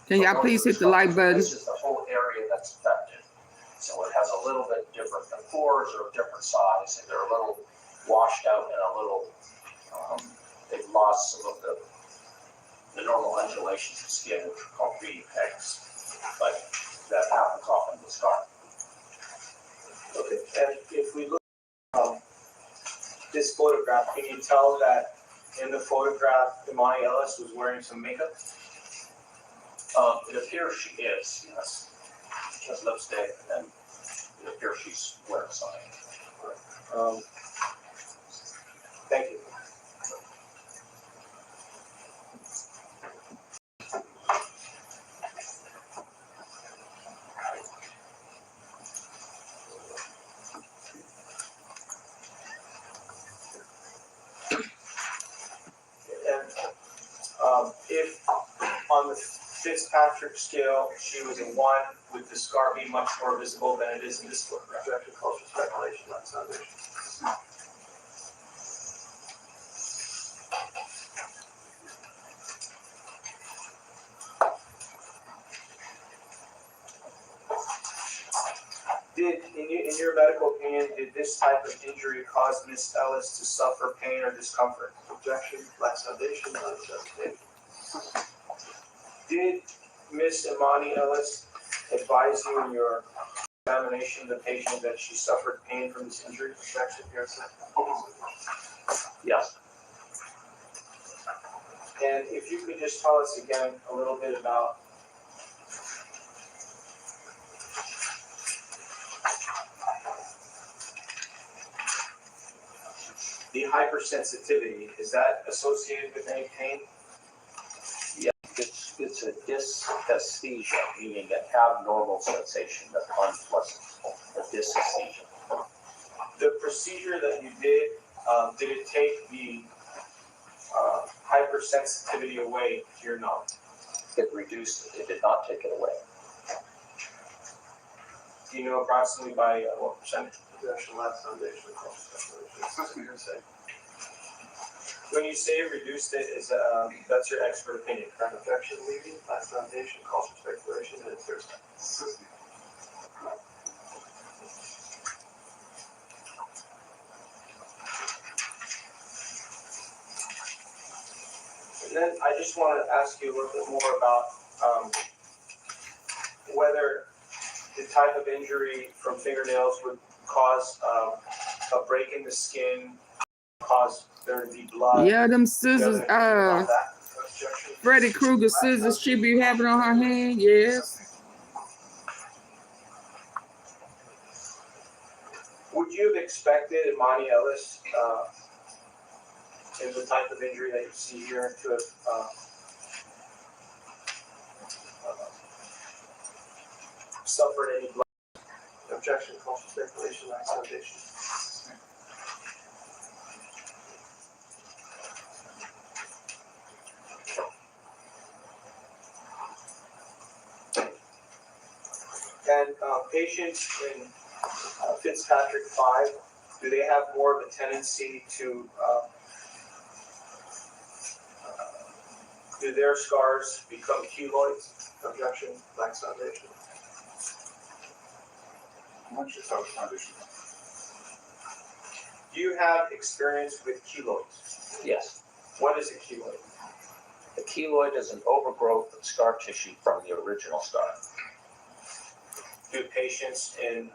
Can y'all please hit the like button? This is the whole area that's affected. So it has a little bit different. The pores are of different size, and they're a little washed out and a little. They've lost some of the normal undulations of skin, which are called breeding pegs. But that happens often with scar. Okay, and if we look at this photograph, can you tell that in the photograph, Emani Ellis was wearing some makeup? It appears she is, yes. She has lipstick, and it appears she's wearing something. Thank you. If on the Fitzpatrick scale she was a 1, would the scar be much more visible than it is in this photograph? Objection, culture speculation, not foundation. Did, in your medical opinion, did this type of injury cause Miss Ellis to suffer pain or discomfort? Objection, lacks foundation, not justification. Did Miss Emani Ellis advise you in your examination of the patient that she suffered pain from this injury? Objection, hearsay. Yes. And if you could just tell us again a little bit about the hypersensitivity, is that associated with any pain? Yeah, it's a dysesthesia, meaning an abnormal sensation that's unpleasant. A dysesthesia. The procedure that you did it take the hypersensitivity away to your knowledge? It reduced it. It did not take it away. Do you know approximately by what percentage? Objection, lacks foundation, culture speculation. Hearsay. When you say reduced it, is that's your expert opinion, correct? Objection, leaving, lacks foundation, culture speculation, and it's hearsay. And then I just want to ask you a little bit more about whether the type of injury from fingernails would cause a break in the skin, cause there to be blood. Yeah, them scissors, Freddy Krueger scissors she be having on her hand, yes. Would you have expected Emani Ellis in the type of injury that you see here to have suffered any blood? Objection, culture speculation, lacks foundation. And patients in Fitzpatrick 5, do they have more of a tendency to, do their scars become keloids? Objection, lacks foundation. Once you start with foundation. Do you have experience with keloids? Yes. What is a keloid? The keloid is an overgrowth of scar tissue from the original scar. Do patients in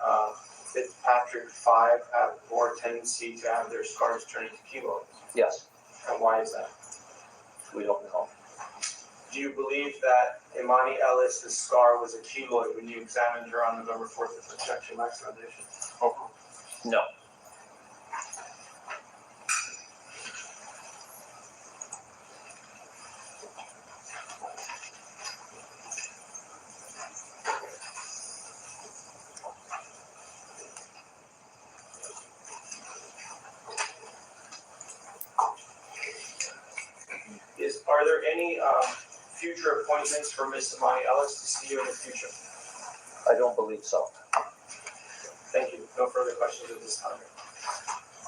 Fitzpatrick 5 have more tendency to have their scars turn into keloids? Yes. And why is that? We don't know. Do you believe that Emani Ellis' scar was a keloid when you examined her on November 4th at the Objection Max Foundation? No. Are there any future appointments for Miss Emani Ellis to see you in the future? I don't believe so. Thank you. No further questions at this time.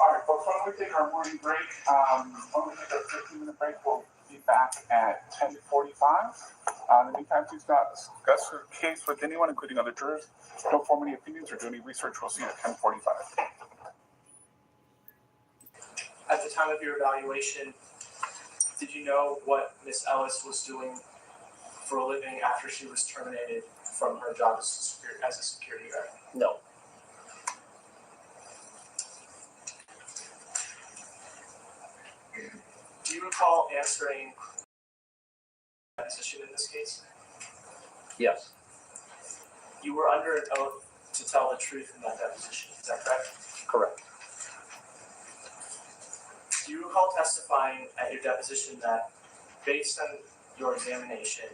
All right, folks, why don't we take our morning break? Why don't we take a 15-minute break? We'll be back at 10:45. In the meantime, please not discuss your case with anyone, including other jurors. Don't form any opinions or do any research. We'll see you at 10:45. At the time of your evaluation, did you know what Miss Ellis was doing for a living after she was terminated from her job as a security guard? No. Do you recall answering that position in this case? Yes. You were under an oath to tell the truth in that deposition, is that correct? Correct. Do you recall testifying at your deposition that, based on your examination,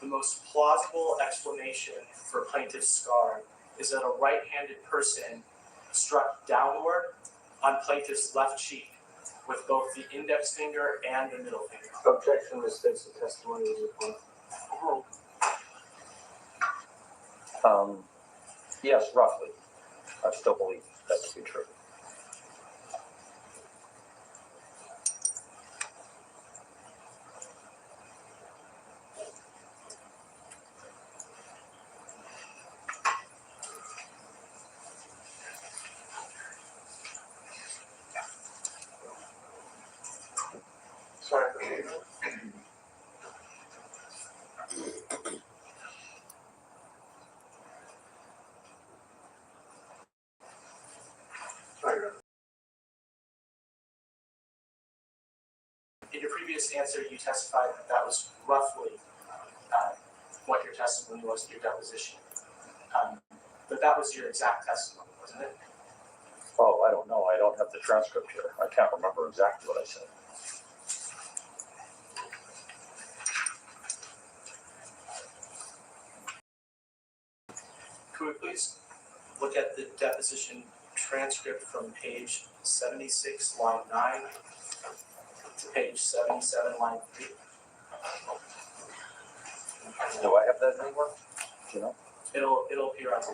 the most plausible explanation for plaintiff's scar is that a right-handed person struck downward on plaintiff's left cheek with both the index finger and the middle finger? Objection, Ms. Dixon, testimony is withdrawn. Yes, roughly. I still believe that to be true. Sorry. In your previous answer, you testified that that was roughly what your testimony was at your deposition. But that was your exact testimony, wasn't it? Oh, I don't know. I don't have the transcript here. I can't remember exactly what I said. Could we please look at the deposition transcript from page 76, line 9 to page 77, line 3? Do I have that anywhere? Do you know? It'll appear on the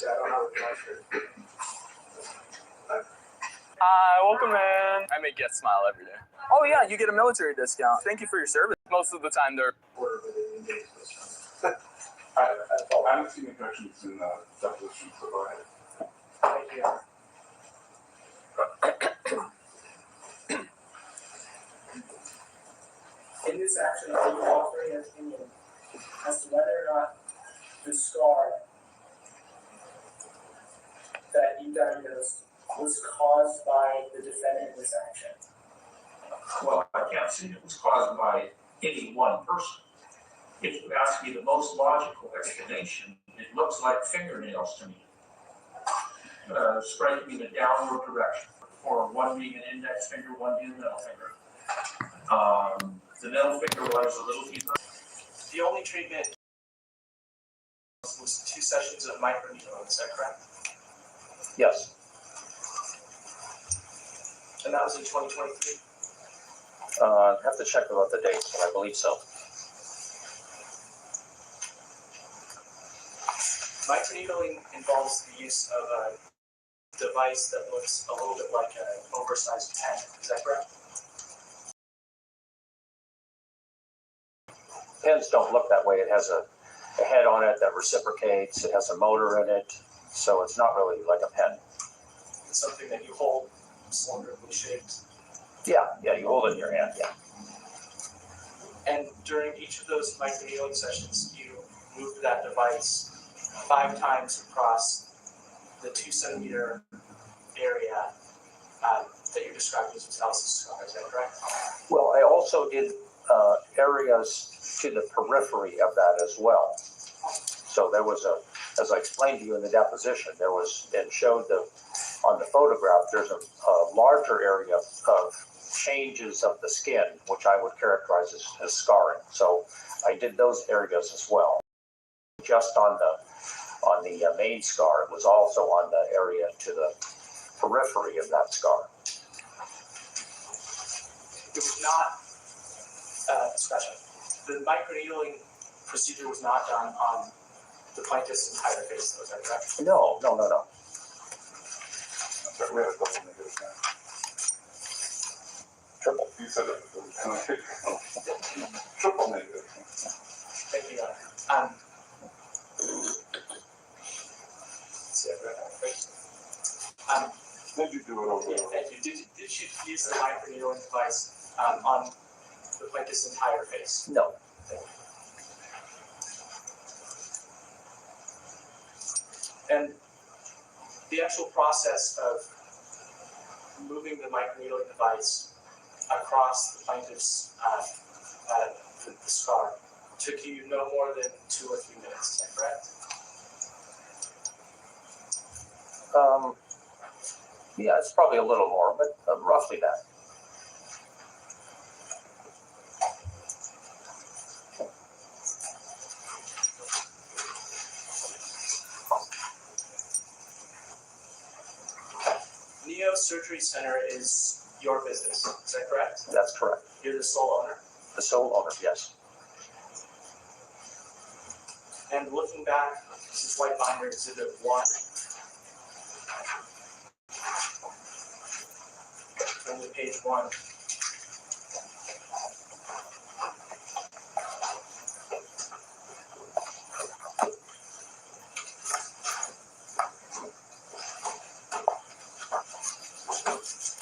Yeah, I don't have a transcript. Hi, welcome in. I make guests smile every day. Oh yeah, you get a military discount. Thank you for your service. Most of the time they're... I haven't seen any corrections in the deposition, so go ahead. Thank you. In this action, are you offering an opinion as to whether or not the scar that you diagnosed was caused by the defendant in this action? Well, I can't say it was caused by any one person. If you ask me the most logical explanation, it looks like fingernails to me. Striking in a downward direction, or one being an index finger, one being a middle finger. The middle finger was a little deeper. The only treatment was 2 sessions of microneedling, is that correct? Yes. And that was in 2023? I have to check about the dates, but I believe so. Microneedling involves the use of a device that looks a little bit like an oversized pen, is that correct? Pens don't look that way. It has a head on it that reciprocates. It has a motor in it, so it's not really like a pen. It's something that you hold, cylinderly shaped. Yeah, you hold it in your hand, yeah. And during each of those microneedling sessions, you moved that device 5 times across the 2 centimeter area that you described as Alice's scar. Is that correct? Well, I also did areas to the periphery of that as well. So there was as I explained to you in the deposition, there was, and showed on the photograph, there's a larger area of changes of the skin, which I would characterize as scarring. So I did those areas as well. Just on the main scar, it was also on the area to the periphery of that scar. It was not, the microneedling procedure was not done on the plaintiff's entire face, though, is that correct? No. We had a double negative now. Triple. You said it. Triple negative. Thank you, Your Honor. Did you do it over there? Thank you. Did you use the microneedling device on the plaintiff's entire face? No. And the actual process of moving the microneedling device across the plaintiff's the scar took you no more than 2 or 3 minutes. Is that correct? Yeah, it's probably a little more, but roughly that. Neo Surgery Center is your business, is that correct? That's correct. You're the sole owner? The sole owner, yes. And looking back, this is White Binder Exhibit 1. Turn to page 1.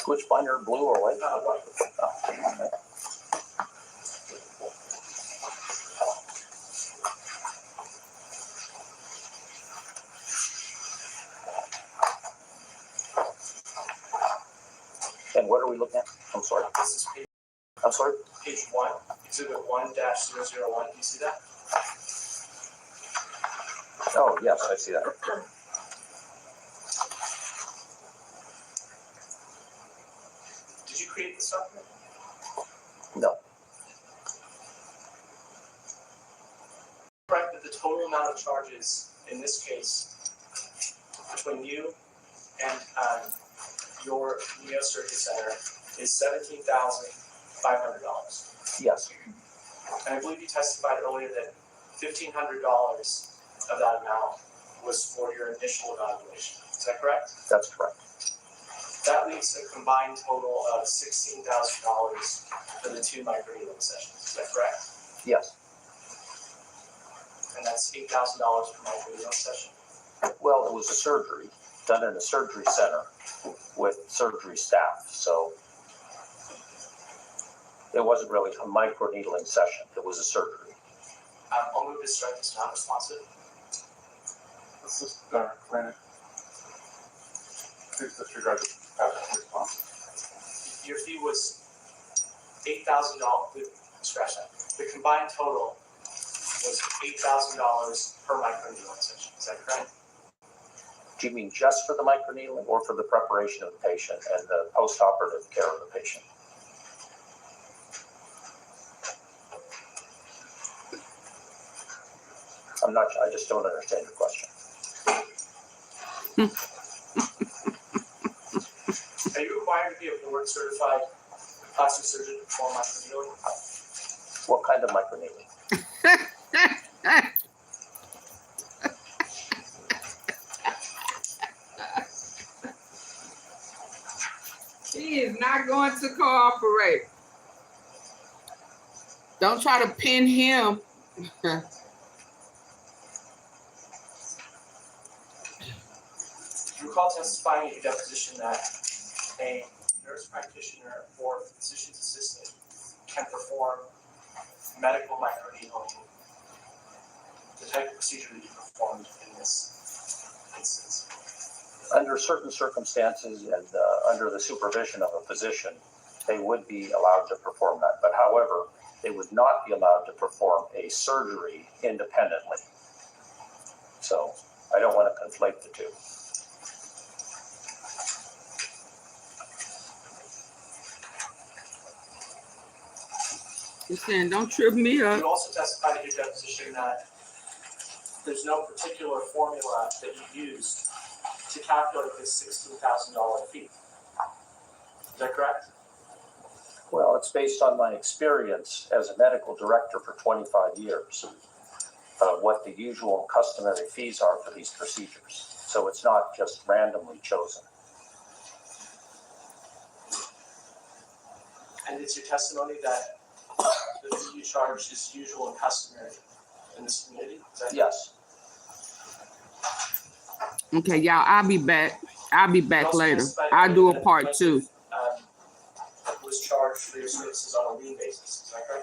Which binder, blue or white? White. Okay. And what are we looking at? I'm sorry. This is page 1, Exhibit 1-001. Do you see that? Oh, yes, I see that. Did you create this document? No. Correct that the total amount of charges in this case between you and your Neo Surgery Center is $17,500. Yes. And I believe you testified earlier that $1,500 of that amount was for your initial evaluation. Is that correct? That's correct. That leaves a combined total of $16,000 for the 2 microneedling sessions. Is that correct? Yes. And that's $8,000 per microneedling session. Well, it was a surgery done in a surgery center with surgery staff, so it wasn't really a microneedling session. It was a surgery. I'll move to strike as non-responsive. This is Plaintiff. Please disregard the past response. Your fee was $8,000. Scratch that. The combined total was $8,000 per microneedling session. Is that correct? Do you mean just for the microneedling or for the preparation of the patient and the post-operative care of the patient? I'm not, I just don't understand your question. Are you required to be a board certified plastic surgeon to perform microneedling? What kind of microneedling? He is not going to cooperate. Don't try to pin him. Do you recall testifying at your deposition that a nurse practitioner or physician's assistant can perform medical microneedling, the type of procedure that you performed in this instance? Under certain circumstances and under the supervision of a physician, they would be allowed to perform that. But however, they would not be allowed to perform a surgery independently. So I don't want to conflate the two. You're saying, don't trip me up. You also testified at your deposition that there's no particular formula that you used to calculate this $16,000 fee. Is that correct? Well, it's based on my experience as a medical director for 25 years, what the usual and customary fees are for these procedures. So it's not just randomly chosen. And it's your testimony that the fee you charge is usual and customary in this community? Is that Yes. Okay, y'all, I'll be back. I'll be back later. I'll do a part two. Was charged for your services on a lien basis, is that correct?